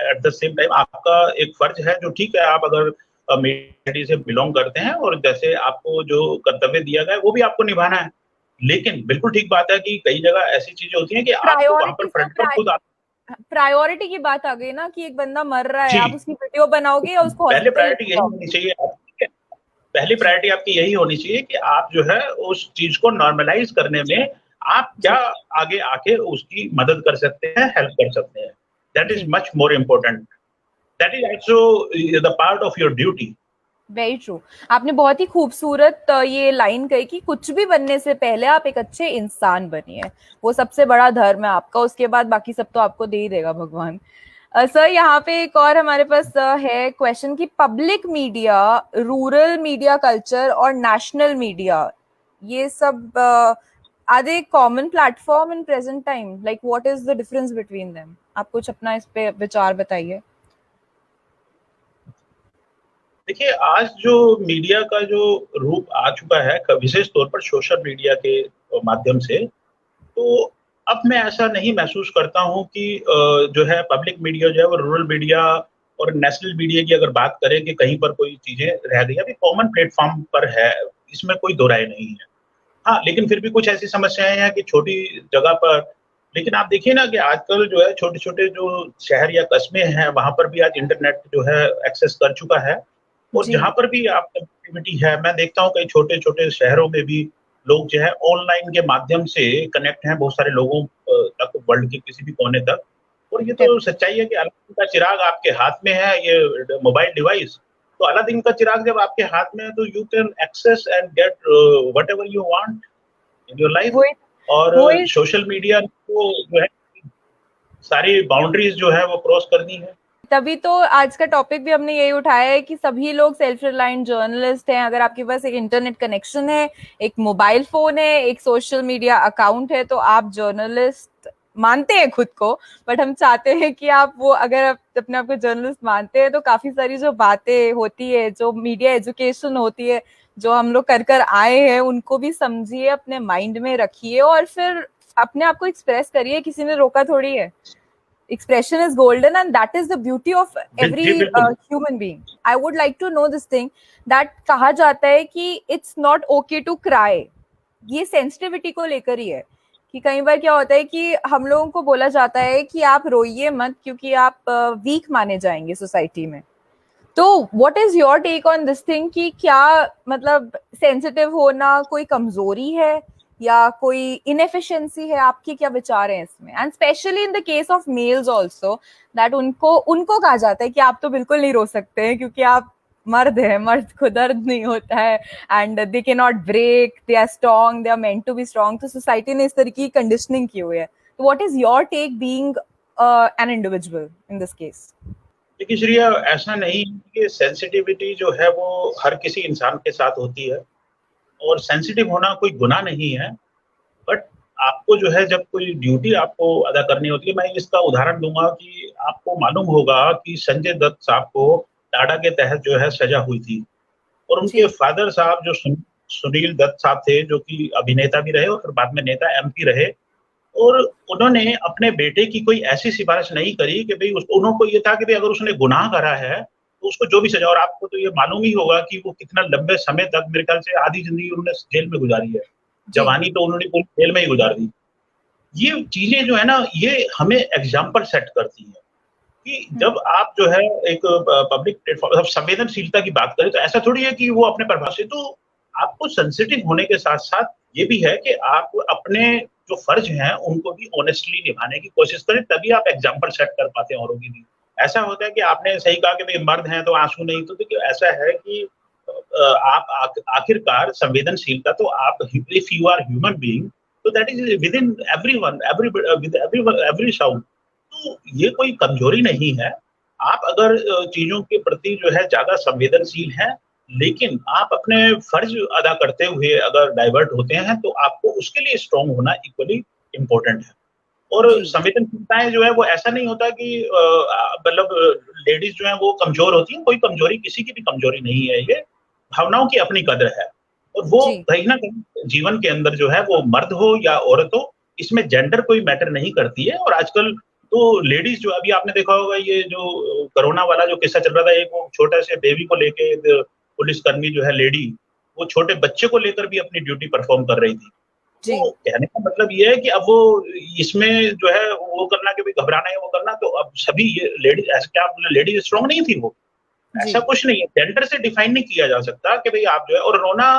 एट द सेम टाइम आपका एक फर्ज है, जो ठीक है, आप अगर मीडिया से बिलोंग करते हैं और जैसे आपको जो कर्तव्य दिया गया है वो भी आपको निभाना है। लेकिन बिल्कुल ठीक बात है कि कई जगह ऐसी चीजें होती हैं कि आपको वहां पर फ्रंट पर खुद प्रायोरिटी की बात आ गई ना, कि एक बंदा मर रहा है, जी, आप उसकी वीडियो बनाओगे या उसको पहले हॉस्पिटल प्रायोरिटी यही होनी चाहिए। पहली प्रायोरिटी आपकी यही होनी चाहिए कि आप जो है उस चीज को नॉर्मलाइज करने में आप क्या आगे आके उसकी मदद कर सकते हैं, हेल्प कर सकते हैं। That is much more important. That is also the part of your duty. Very true. आपने बहुत ही खूबसूरत ये लाइन कही कि कुछ भी बनने से पहले आप एक अच्छे इंसान बनिए, वो सबसे बड़ा धर्म है आपका, उसके बाद बाकी सब तो आपको दे ही देगा भगवान। सर, यहाँ पे एक और हमारे पास है क्वेश्चन कि public media, rural media culture और नेशनल मीडिया, ये सब are they common platform in present time? Like what is the difference between them? आप कुछ अपना इस पे विचार बताइए। देखिए, आज जो मीडिया का जो रूप आ चुका है, विशेष तौर पर सोशल मीडिया के माध्यम से, तो अब मैं ऐसा नहीं महसूस करता हूँ कि जो है पब्लिक मीडिया जो है वो रूरल मीडिया और नेशनल मीडिया की अगर बात करें कि कहीं पर कोई चीजें रह गई, अभी कॉमन प्लेटफॉर्म पर है, इसमें कोई दो राय नहीं है। हाँ, लेकिन फिर भी कुछ ऐसी समस्याएं हैं कि छोटी जगह पर, लेकिन आप देखिए ना कि आजकल जो है छोटे छोटे जो शहर या कस्बे हैं, वहां पर भी आज इंटरनेट जो है एक्सेस कर चुका है। और जहां पर भी आप कनेक्टिविटी है, मैं देखता हूँ कई छोटे छोटे शहरों में भी लोग जो है ऑनलाइन के माध्यम से कनेक्ट हैं बहुत सारे लोगों तक, वर्ल्ड के किसी भी कोने तक। और ये तो सच्चाई है कि अलादीन का चिराग आपके हाथ में है, ये मोबाइल डिवाइस। तो अलादीन का चिराग जब आपके हाथ में है, तो you can access and get whatever you want in your life. और सोशल मीडिया को जो है सारी बाउंड्रीज जो है वो क्रॉस कर दी है। तभी तो आज का टॉपिक भी हमने यही उठाया है कि सभी लोग सेल्फ रिलायंट जर्नलिस्ट हैं। अगर आपके पास एक इंटरनेट कनेक्शन है, एक मोबाइल फोन है, एक सोशल मीडिया अकाउंट है, तो आप जर्नलिस्ट मानते हैं खुद को। बट हम चाहते हैं कि आप वो, अगर आप अपने आप को जर्नलिस्ट मानते हैं, तो काफी सारी जो बातें होती है, जो मीडिया एजुकेशन होती है, जो हम लोग कर कर आए हैं, उनको भी समझिए, अपने माइंड में रखिए और फिर अपने आप को एक्सप्रेस करिए। किसी ने रोका थोड़ी है। Expression is golden, and that is the beauty of every human being. I would like to know this thing, that कहा जाता है कि it's not okay to cry. ये sensitivity को लेकर ही है कि कई बार क्या होता है कि हम लोगों को बोला जाता है कि आप रोइए मत, क्योंकि आप वीक माने जाएंगे सोसाइटी में। तो what is your take on this thing कि क्या मतलब सेंसिटिव होना कोई कमजोरी है, या कोई इनएफिशिएंसी है, आपके क्या विचार हैं इसमें? And specially in the case of males also, that उनको उनको कहा जाता है कि आप तो बिल्कुल नहीं रो सकते हैं क्योंकि आप मर्द है, मर्द को दर्द नहीं होता है, and they can not break, they are strong, they are meant to be strong. तो सोसाइटी ने इस तरह की कंडीशनिंग की हुई है। तो what is your take being an individual in this case? देखिए श्रेया, ऐसा नहीं कि सेंसिटिविटी जो है वो हर किसी इंसान के साथ होती है, और सेंसिटिव होना कोई गुनाह नहीं है। बट आपको जो है जब कोई ड्यूटी आपको अदा करनी होती है, मैं इसका उदाहरण दूंगा कि आपको मालूम होगा कि संजय दत्त साहब को टाडा के तहत जो है सजा हुई थी, और उनके जी फादर साहब जो सुनील दत्त साहब थे, जो कि अभिनेता भी रहे और फिर बाद में नेता एमपी रहे, और उन्होंने अपने बेटे की कोई ऐसी सिफारिश नहीं करी कि भाई उनको ये था कि भाई अगर उसने गुनाह करा है तो उसको जो भी सजा। और आपको तो ये मालूम ही होगा कि वो कितना लंबे समय तक, मेरे ख्याल से आधी जिंदगी उन्होंने जेल में गुजारी है। जी जवानी तो उन्होंने पूरी जेल में ही गुजार दी। ये चीजें जो है ना, ये हमें एग्जाम्पल सेट करती है कि जब आप जो है एक पब्लिक प्लेटफॉर्म, संवेदनशीलता की बात करें, तो ऐसा थोड़ी है कि वो अपने प्रभाव से, तो आपको सेंसिटिव होने के साथ साथ ये भी है कि आप अपने जो फर्ज हैं उनको भी ऑनेस्टली निभाने की कोशिश करें, तभी आप एग्जाम्पल सेट कर पाते हैं औरों के लिए। ऐसा होता है कि आपने सही कहा कि भाई मर्द हैं तो आंसू नहीं, तो देखिए ऐसा है कि आप आखिरकार संवेदनशीलता तो आप, if you are human being, तो that is within everyone, every sound. तो ये कोई कमजोरी नहीं है। आप अगर चीजों के प्रति जो है ज्यादा संवेदनशील हैं, लेकिन आप अपने फर्ज अदा करते हुए अगर डाइवर्ट होते हैं, तो आपको उसके लिए स्ट्रांग होना इक्वली इम्पोर्टेंट है। और जी संवेदनशीलताएं जो है वो ऐसा नहीं होता कि मतलब लेडीज जो है वो कमजोर होती हैं, कोई कमजोरी, किसी की भी कमजोरी नहीं है। ये भावनाओं की अपनी कदर है, और वो जी कहीं ना कहीं जीवन के अंदर जो है, वो मर्द हो या औरत हो, इसमें जेंडर कोई मैटर नहीं करती है। और आजकल तो लेडीज जो, अभी आपने देखा होगा ये जो कोरोना वाला जो किस्सा चल रहा था, एक वो छोटे से बेबी को लेके पुलिसकर्मी जो है लेडी, वो छोटे बच्चे को लेकर भी अपनी ड्यूटी परफॉर्म कर रही थी। जी तो कहने का मतलब ये है कि अब वो इसमें जो है वो करना कि भाई घबराना है वो करना, तो अब सभी ये लेडीज, ऐसे क्या लेडीज स्ट्रांग नहीं थी वो? जी ऐसा कुछ नहीं है, जेंडर से डिफाइन नहीं किया जा सकता कि भाई आप जो है, और रोना,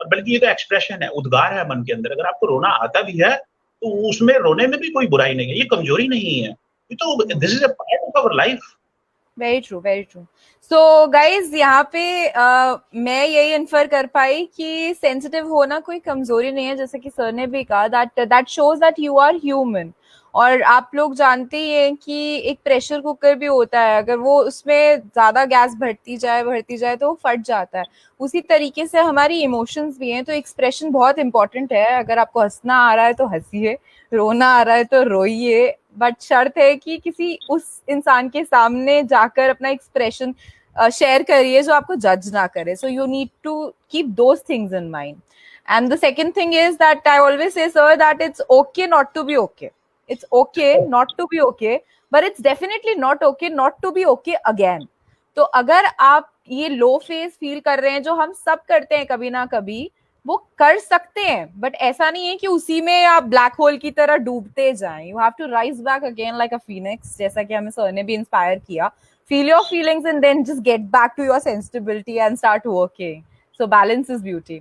और बल्कि ये तो एक्सप्रेशन है, उद्गार है मन के अंदर। अगर आपको रोना आता भी है तो उसमें रोने में भी कोई बुराई नहीं है, ये कमजोरी नहीं है, ये तो this is a part of our life. Very true, very true. So guys, यहाँ पे मैं यही इन्फर कर पाई कि सेंसिटिव होना कोई कमजोरी नहीं है, जैसे कि सर ने भी कहा, that that shows that you are human. और आप लोग जानते ही हैं कि एक प्रेशर कुकर भी होता है, अगर वो उसमें ज्यादा गैस भरती जाए तो वो फट जाता है। उसी तरीके से हमारी इमोशंस भी हैं, तो एक्सप्रेशन बहुत इंपॉर्टेंट है। अगर आपको हंसना आ रहा है तो हंसिए, रोना आ रहा है तो रोइए, बट शर्त है कि किसी उस इंसान के सामने जाकर अपना एक्सप्रेशन शेयर करिए जो आपको जज ना करे। So you need to keep those things in mind. And the second thing is that I always say, sir, that it's okay not to be okay. It's okay not to be okay, but it's definitely not okay not to be okay again. तो अगर आप ये लो phase feel कर रहे हैं, जो हम सब करते हैं कभी ना कभी, वो कर सकते हैं, बट ऐसा नहीं है कि उसी में आप ब्लैक होल की तरह डूबते जाएं। You have to rise back again like a phoenix, जैसा कि हमें सर ने भी इंस्पायर किया। Feel your feelings and then just get back to your sensitivity and start working. So balance is beauty.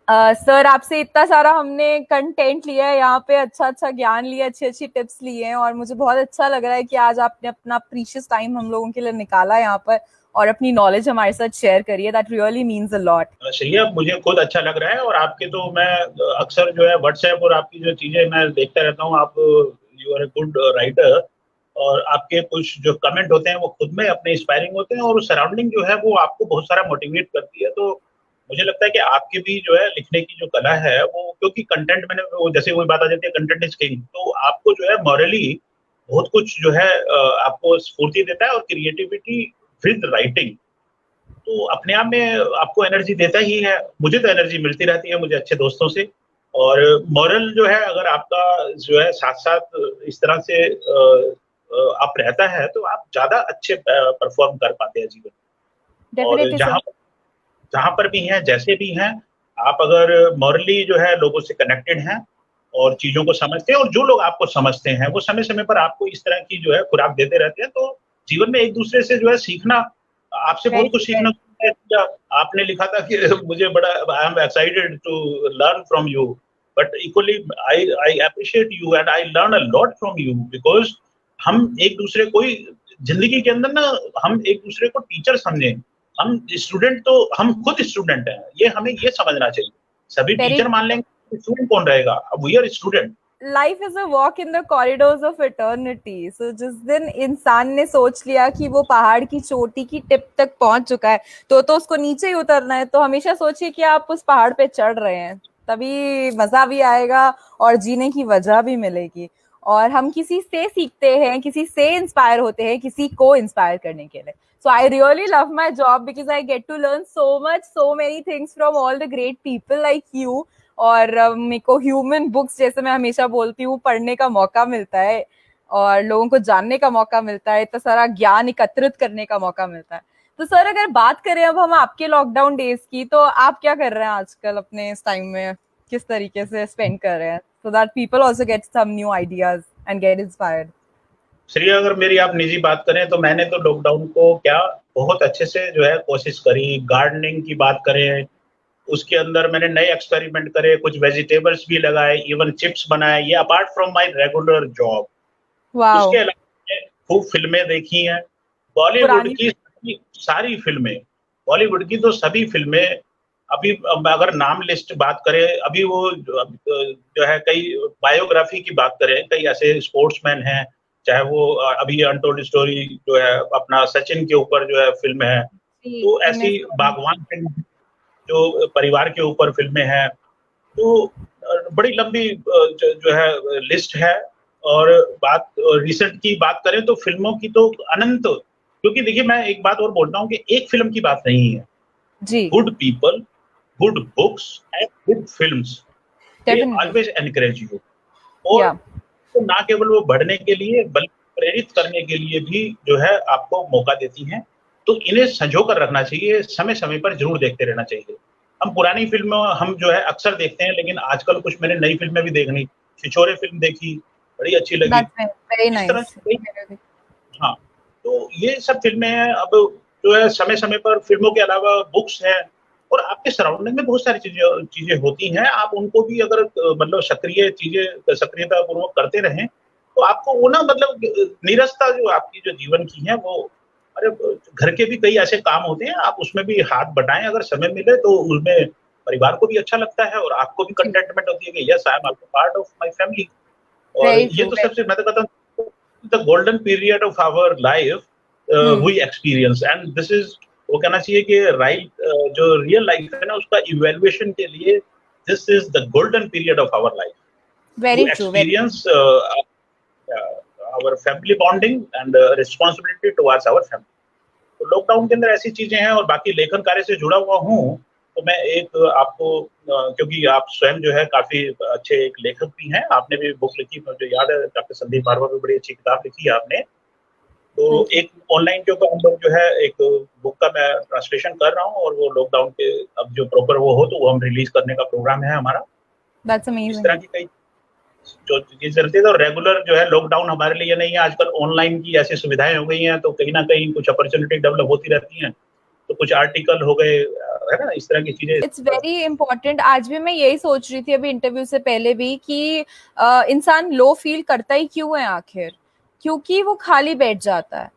Sir, आपसे इतना सारा हमने कंटेंट लिया है यहाँ पे, अच्छा अच्छा ज्ञान लिया, अच्छी अच्छी टिप्स लिए हैं, और मुझे बहुत अच्छा लग रहा है कि आज आपने अपना प्रीशियस टाइम हम लोगों के लिए निकाला यहाँ पर और अपनी नॉलेज हमारे साथ शेयर करी है। That really means a lot. Shreya, मुझे खुद अच्छा लग रहा है, और आपके तो मैं अक्सर जो है व्हाट्सएप और आपकी जो चीजें मैं देखता रहता हूँ। आप, you are a good writer, और आपके कुछ जो कमेंट होते हैं वो खुद में अपने इंस्पायरिंग होते हैं, और सराउंडिंग जो है वो आपको बहुत सारा मोटिवेट करती है। तो मुझे लगता है कि आपकी भी जो है लिखने की जो कला है वो, क्योंकि कंटेंट मैंने वो, जैसे वही बात आ जाती है, कंटेंट इज किंग, तो आपको जो है मॉरली बहुत कुछ जो है आपको स्फूर्ति देता है, और क्रिएटिविटी विद राइटिंग तो अपने आप में आपको एनर्जी देता ही है। मुझे तो एनर्जी मिलती रहती है, मुझे अच्छे दोस्तों से। और मॉरल जो है अगर आपका जो है साथ साथ इस तरह से आप रहता है, तो आप ज्यादा अच्छे परफॉर्म कर पाते हैं जीवन में। और डेफिनेटली सर। जहाँ जहाँ पर भी हैं, जैसे भी हैं, आप अगर मॉरली जो है लोगों से कनेक्टेड हैं और चीजों को समझते हैं, और जो लोग आपको समझते हैं वो समय समय पर आपको इस तरह की जो है खुराक देते रहते हैं, तो जीवन में एक दूसरे से जो है सीखना, आपसे बहुत वेरी कुछ ट्रू। सीखना है। आपने लिखा था कि मुझे बड़ा, I am excited to learn from you, but equally I appreciate you and I learn a lot from you, because हम एक दूसरे को ही जिंदगी के अंदर ना, हम एक दूसरे को टीचर समझें। हम स्टूडेंट तो हम खुद स्टूडेंट हैं, ये हमें ये समझना चाहिए। सभी वेरी टीचर मान लेंगे, स्टूडेंट कौन रहेगा? अब we are student. Life is a walk in the corridors of eternity. So जिस दिन इंसान ने सोच लिया कि वो पहाड़ की चोटी की टिप तक पहुंच चुका है, तो उसको नीचे ही उतरना है, तो हमेशा सोचिए कि आप उस पहाड़ पे चढ़ रहे हैं, तभी मजा भी आएगा और जीने की वजह भी मिलेगी। और हम किसी से सीखते हैं, किसी से इंस्पायर होते हैं, किसी को इंस्पायर करने के लिए। So I really love my job because I get to learn so much, so many things from all the great people like you. और मेरे को ह्यूमन बुक्स, जैसे मैं हमेशा बोलती हूँ, पढ़ने का मौका मिलता है और लोगों को जानने का मौका मिलता है, इतना सारा ज्ञान एकत्रित करने का मौका मिलता है। तो सर, अगर बात करें अब हम आपके लॉकडाउन डेज की, तो आप क्या कर रहे हैं आजकल अपने इस टाइम में, किस तरीके से स्पेंड कर रहे हैं, so that people also get some new ideas and get inspired? Shreya, अगर मेरी आप निजी बात करें तो मैंने तो लॉकडाउन को क्या बहुत अच्छे से जो है कोशिश करी। गार्डनिंग की बात करें, उसके अंदर मैंने नए एक्सपेरिमेंट करे, कुछ वेजिटेबल्स भी लगाए, इवन चिप्स बनाए, ये apart from my regular job. Wow. उसके अलावा मैंने खूब फिल्में देखी हैं, बॉलीवुड पुरानी। की सारी फिल्में, बॉलीवुड की तो सभी फिल्में। अभी अगर नाम लिस्ट बात करें, अभी वो जो है कई बायोग्राफी की बात करें, कई ऐसे स्पोर्ट्समैन हैं, चाहे वो अभी अनटोल्ड स्टोरी जो है अपना सचिन के ऊपर जो है फिल्म है, तो ऐसी बागवान फिल्म जो परिवार के ऊपर फिल्में हैं। तो बड़ी लंबी जो है लिस्ट है। और बात रिसेंट की बात करें तो फिल्मों की तो अनंत, क्योंकि देखिए मैं एक बात और बोलता हूँ कि एक फिल्म की बात नहीं है। जी। Good people, good books and good films, they definitely. Always encourage you. और या। तो ना केवल वो बढ़ने के लिए बल्कि प्रेरित करने के लिए भी जो है आपको मौका देती हैं। तो इन्हें संजो कर रखना चाहिए, समय-समय पर ज़रूर देखते रहना चाहिए। हम पुरानी फ़िल्में हम जो है अक्सर देखते हैं, लेकिन आजकल कुछ मैंने नई फ़िल्में भी देखनी, छिछोरे फ़िल्म देखी, बड़ी अच्छी लगी। दैट्स वेरी इस तरह नाइस। से कई, हाँ, तो ये सब फ़िल्में हैं। अब जो है समय-समय पर फ़िल्मों के अलावा बुक्स हैं और आपके सराउंडिंग में बहुत सारी चीज़ें चीज़ें होती हैं। आप उनको भी अगर मतलब सक्रियतापूर्वक करते रहें, तो आपको वो ना मतलब नीरसता जो आपकी जो जीवन की है वो, अरे घर के भी कई ऐसे काम होते हैं, आप उसमें भी हाथ बटाएँ अगर समय मिले तो उसमें परिवार को भी अच्छा लगता है और आपको भी जी। कंटेंटमेंट होती है कि yes I am also part of my family. और वेरी ये ट्रू, तो वेरी। सबसे मैं तो कहता हूँ the golden period of our life hmm. We experience and this is, वो कहना चाहिए कि राइट जो रियल लाइफ है ना उसका इवैल्यूएशन के लिए this is the golden period of our life too very true, very. Experience our family bonding and responsibility towards our family. तो लॉकडाउन के अंदर ऐसी चीजें हैं। और बाकी लेखन कार्य से जुड़ा हुआ हूँ, तो मैं एक आपको क्योंकि आप स्वयं जो है काफी अच्छे एक लेखक भी हैं, आपने भी बुक लिखी, मुझे याद है डॉक्टर संदीप बारवा भी बड़ी अच्छी किताब लिखी है आपने। तो थैंक यू। एक ऑनलाइन के ऊपर हम लोग जो है एक बुक का मैं ट्रांसलेशन कर रहा हूँ और वो लॉकडाउन के अब जो प्रॉपर वो हो तो वो हम रिलीज करने का प्रोग्राम है हमारा। दैट्स इस अमेजिंग। तरह की कई जो चीजें चलती है। तो रेगुलर जो है लॉकडाउन हमारे लिए नहीं है, आजकल ऑनलाइन की ऐसी सुविधाएं हो गई हैं तो कहीं ना कहीं कुछ अपॉर्चुनिटी डेवलप होती रहती हैं। तो कुछ आर्टिकल हो गए, है ना, इस तरह की चीजें। It's very important. आज भी मैं यही सोच रही थी अभी इंटरव्यू से पहले भी कि इंसान लो फील करता ही क्यों है आखिर? क्योंकि वो खाली बैठ जाता है।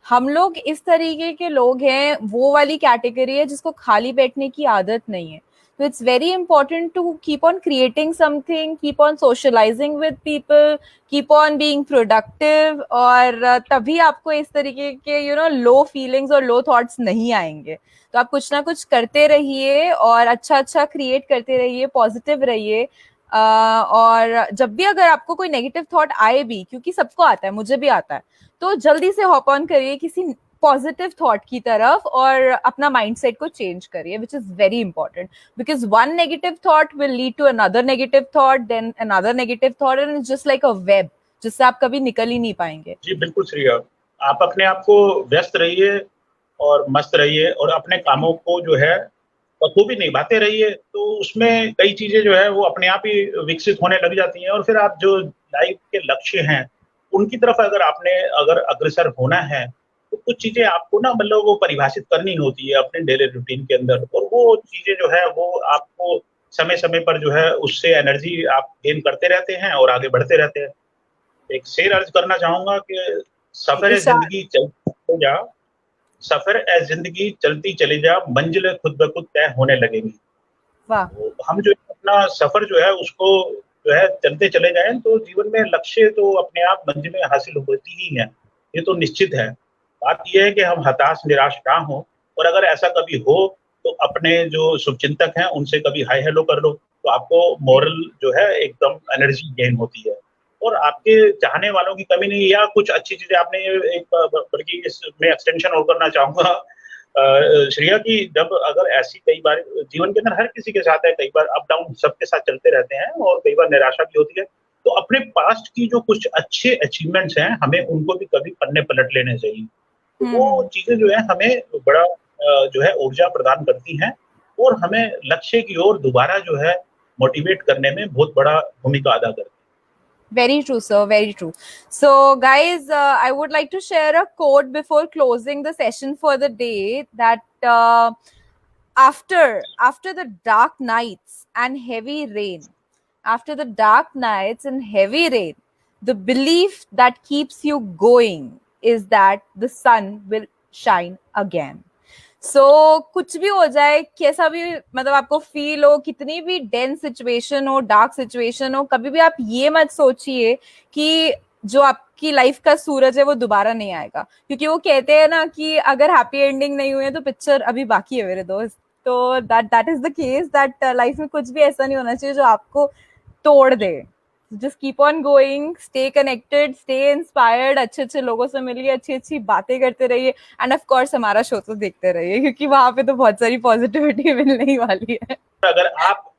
हम लोग इस तरीके के लोग हैं, वो वाली कैटेगरी है जिसको खाली बैठने की आदत नहीं है। तो it's very important to keep on creating something, keep on socialising with people, keep on being productive, और तभी आपको इस तरीके के लो फीलिंग्स और लो थॉट्स नहीं आएंगे। तो आप कुछ ना कुछ करते रहिए और अच्छा अच्छा क्रिएट करते रहिए, पॉजिटिव रहिए। और जब भी अगर आपको कोई नेगेटिव थॉट आए भी, क्योंकि सबको आता है, मुझे भी आता है, तो जल्दी से हॉप ऑन करिए किसी पॉजिटिव थॉट की तरफ और अपना माइंडसेट को चेंज करिए, which is very important, because one negative thought will lead to another negative thought, then another negative thought, and it's just like a web जिससे आप कभी निकल ही नहीं पाएंगे। जी बिल्कुल श्रेया, आप अपने आप को व्यस्त रहिए और मस्त रहिए और अपने कामों को जो है बखूबी निभाते रहिए, तो उसमें कई चीजें जो है वो अपने आप ही विकसित होने लग जाती हैं। और फिर आप जो लाइफ के लक्ष्य हैं उनकी तरफ अगर आपने अगर अग्रसर होना है तो कुछ चीजें आपको ना मतलब वो परिभाषित करनी होती है अपने डेली रूटीन के अंदर, और वो चीजें जो है वो आपको समय समय पर जो है उससे एनर्जी आप गेन करते रहते हैं और आगे बढ़ते रहते हैं। एक शेर अर्ज करना चाहूंगा कि सफर ए इरशाद। जिंदगी चलते जा, सफर ए जिंदगी चलती चली जा, मंजिल खुद ब खुद तय होने लगेगी। वाह। तो हम जो अपना सफर जो है उसको जो है चलते चले जाएं तो जीवन में लक्ष्य तो अपने आप मंजिलें हासिल होती ही हैं, ये तो निश्चित है। बात यह है कि हम हताश निराश ना हो, और अगर ऐसा कभी हो तो अपने जो शुभचिंतक हैं उनसे कभी हाय हेलो कर लो, तो आपको मोरल जो है एकदम एनर्जी गेन होती है और आपके चाहने वालों की कमी नहीं, या कुछ अच्छी चीजें आपने एक बल्कि इसमें एक्सटेंशन और करना चाहूंगा श्रेया, की जब अगर ऐसी कई बार जीवन के अंदर हर किसी के साथ है, कई बार अप डाउन सबके साथ चलते रहते हैं और कई बार निराशा भी होती है, तो अपने पास्ट की जो कुछ अच्छे अचीवमेंट्स हैं हमें उनको भी कभी पन्ने पलट लेने चाहिए। तो वो हम्म। चीजें जो है हमें बड़ा जो है ऊर्जा प्रदान करती हैं और हमें लक्ष्य की ओर दोबारा जो है मोटिवेट करने में बहुत बड़ा भूमिका अदा करती है। Very true, sir. Very true. So, guys, I would like to share a quote before closing the session for the day. That after the dark nights and heavy rain, after the dark nights and heavy rain, the belief that keeps you going is that the sun will shine again. कुछ भी हो जाए, कैसा भी मतलब आपको feel हो, कितनी भी डेंस सिचुएशन हो, डार्क सिचुएशन हो, कभी भी आप ये मत सोचिए कि जो आपकी लाइफ का सूरज है वो दोबारा नहीं आएगा, क्योंकि वो कहते हैं ना कि अगर हैप्पी एंडिंग नहीं हुई है तो पिक्चर अभी बाकी है मेरे दोस्त। तो that is the case, that life में कुछ भी ऐसा नहीं होना चाहिए जो आपको तोड़ दे। Just keep on going, stay connected, stay inspired, अच्छे अच्छे लोगों से मिलिए, अच्छी अच्छी बातें करते रहिए, एंड ऑफ कोर्स हमारा शो तो देखते रहिए, क्योंकि वहां पे तो बहुत सारी पॉजिटिविटी मिलने ही वाली है। अगर आप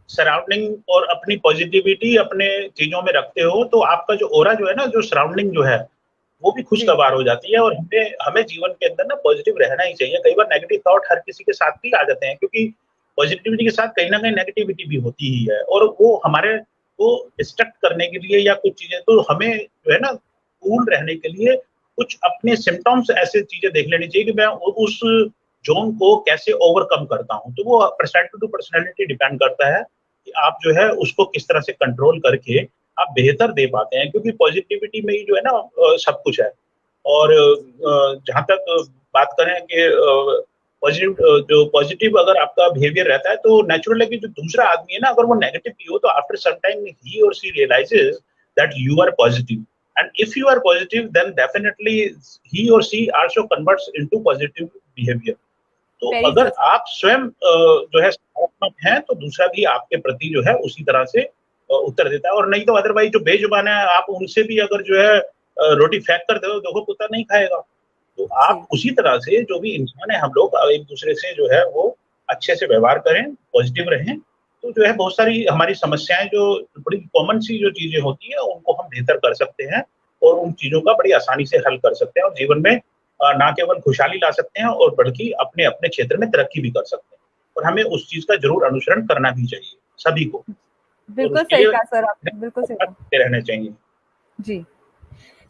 सराउंडिंग और अपनी पॉजिटिविटी अपने चीजों में रखते हो तो आपका जो ओरा जो है ना, जो सराउंडिंग जो है वो भी खुशगवार हो जाती है, और हमें हमें जीवन के अंदर ना पॉजिटिव रहना ही चाहिए। कई बार नेगेटिव थॉट हर किसी के साथ भी आ जाते हैं, क्योंकि पॉजिटिविटी के साथ कहीं ना कहीं नेगेटिविटी भी होती ही है, और वो हमारे को डिस्ट्रक्ट करने के लिए या कुछ चीजें, तो हमें जो है ना कूल रहने के लिए कुछ अपने सिम्टम्स ऐसे चीजें देख लेनी चाहिए कि मैं उस जोन को कैसे ओवरकम करता हूँ। तो वो पर्सनैलिटी टू पर्सनैलिटी डिपेंड करता है कि आप जो है उसको किस तरह से कंट्रोल करके आप बेहतर दे पाते हैं, क्योंकि पॉजिटिविटी में ही जो है ना सब कुछ है। और जहाँ तक बात करें कि पॉजिटिव, जो पॉजिटिव अगर आपका बिहेवियर रहता है तो नेचुरल है कि जो दूसरा आदमी है ना, अगर वो नेगेटिव भी हो तो after some time he or she realises that you are positive, and if you are positive then definitely he or she also converts into positive behaviour. तो वेरी अगर ट्रू। आप स्वयं जो है सकारात्मक हैं तो दूसरा भी आपके प्रति जो है उसी तरह से उत्तर देता है, और नहीं तो अदरवाइज जो बेजुबान है आप उनसे भी अगर जो है रोटी फेंक कर दो, देखो कुत्ता नहीं खाएगा। तो आप उसी तरह से जो भी इंसान है हम लोग एक दूसरे से जो है वो अच्छे से व्यवहार करें, पॉजिटिव रहें, तो जो है बहुत सारी हमारी समस्याएं जो बड़ी कॉमन सी जो चीजें होती है उनको हम बेहतर कर सकते हैं और उन चीजों का बड़ी आसानी से हल कर सकते हैं, और जीवन में ना केवल खुशहाली ला सकते हैं और बल्कि अपने अपने क्षेत्र में तरक्की भी कर सकते हैं। और हमें उस चीज का जरूर अनुसरण करना भी चाहिए सभी को, और बिल्कुल उसके सही लिए कहा सर आपने, बिल्कुल सही कहा रहने चाहिए। जी।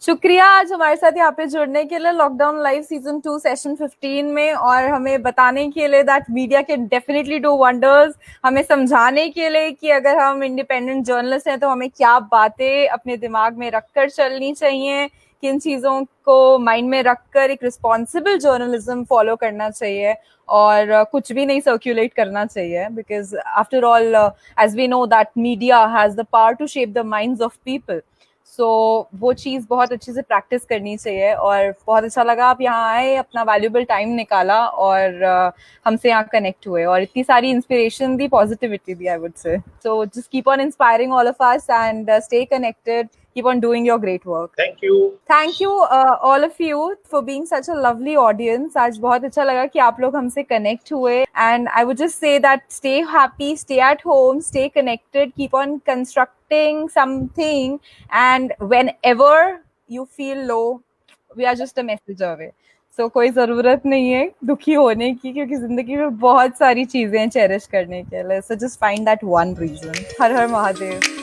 शुक्रिया आज हमारे साथ यहाँ पे जुड़ने के लिए लॉकडाउन लाइव सीजन 2 सेशन 15 में, और हमें बताने के लिए that media can definitely do wonders, हमें समझाने के लिए कि अगर हम इंडिपेंडेंट जर्नलिस्ट हैं तो हमें क्या बातें अपने दिमाग में रखकर चलनी चाहिए, किन चीज़ों को माइंड में रखकर एक रिस्पॉन्सिबल जर्नलिज्म फॉलो करना चाहिए, और कुछ भी नहीं सर्कुलेट करना चाहिए, because after all as we know that media has the power to shape the minds of people. वो चीज़ बहुत अच्छे से प्रैक्टिस करनी चाहिए, और बहुत अच्छा लगा आप यहाँ आए, अपना वैल्यूबल टाइम निकाला और हमसे यहाँ कनेक्ट हुए और इतनी सारी inspiration the, positivity the, I would say. So just keep on inspiring all of us and stay connected, keep on doing your great work. Thank you all of you for being such a lovely audience. आज बहुत अच्छा लगा कि आप लोग हमसे connect हुए, and I would just say that stay happy, stay at home, stay connected, keep on constructing something, and whenever you feel low, we are just a message away. So कोई ज़रूरत नहीं है दुखी होने की, क्योंकि ज़िंदगी में बहुत सारी चीज़ें चेरिश करने के लिए. So just find that one reason. Her her Mahadev.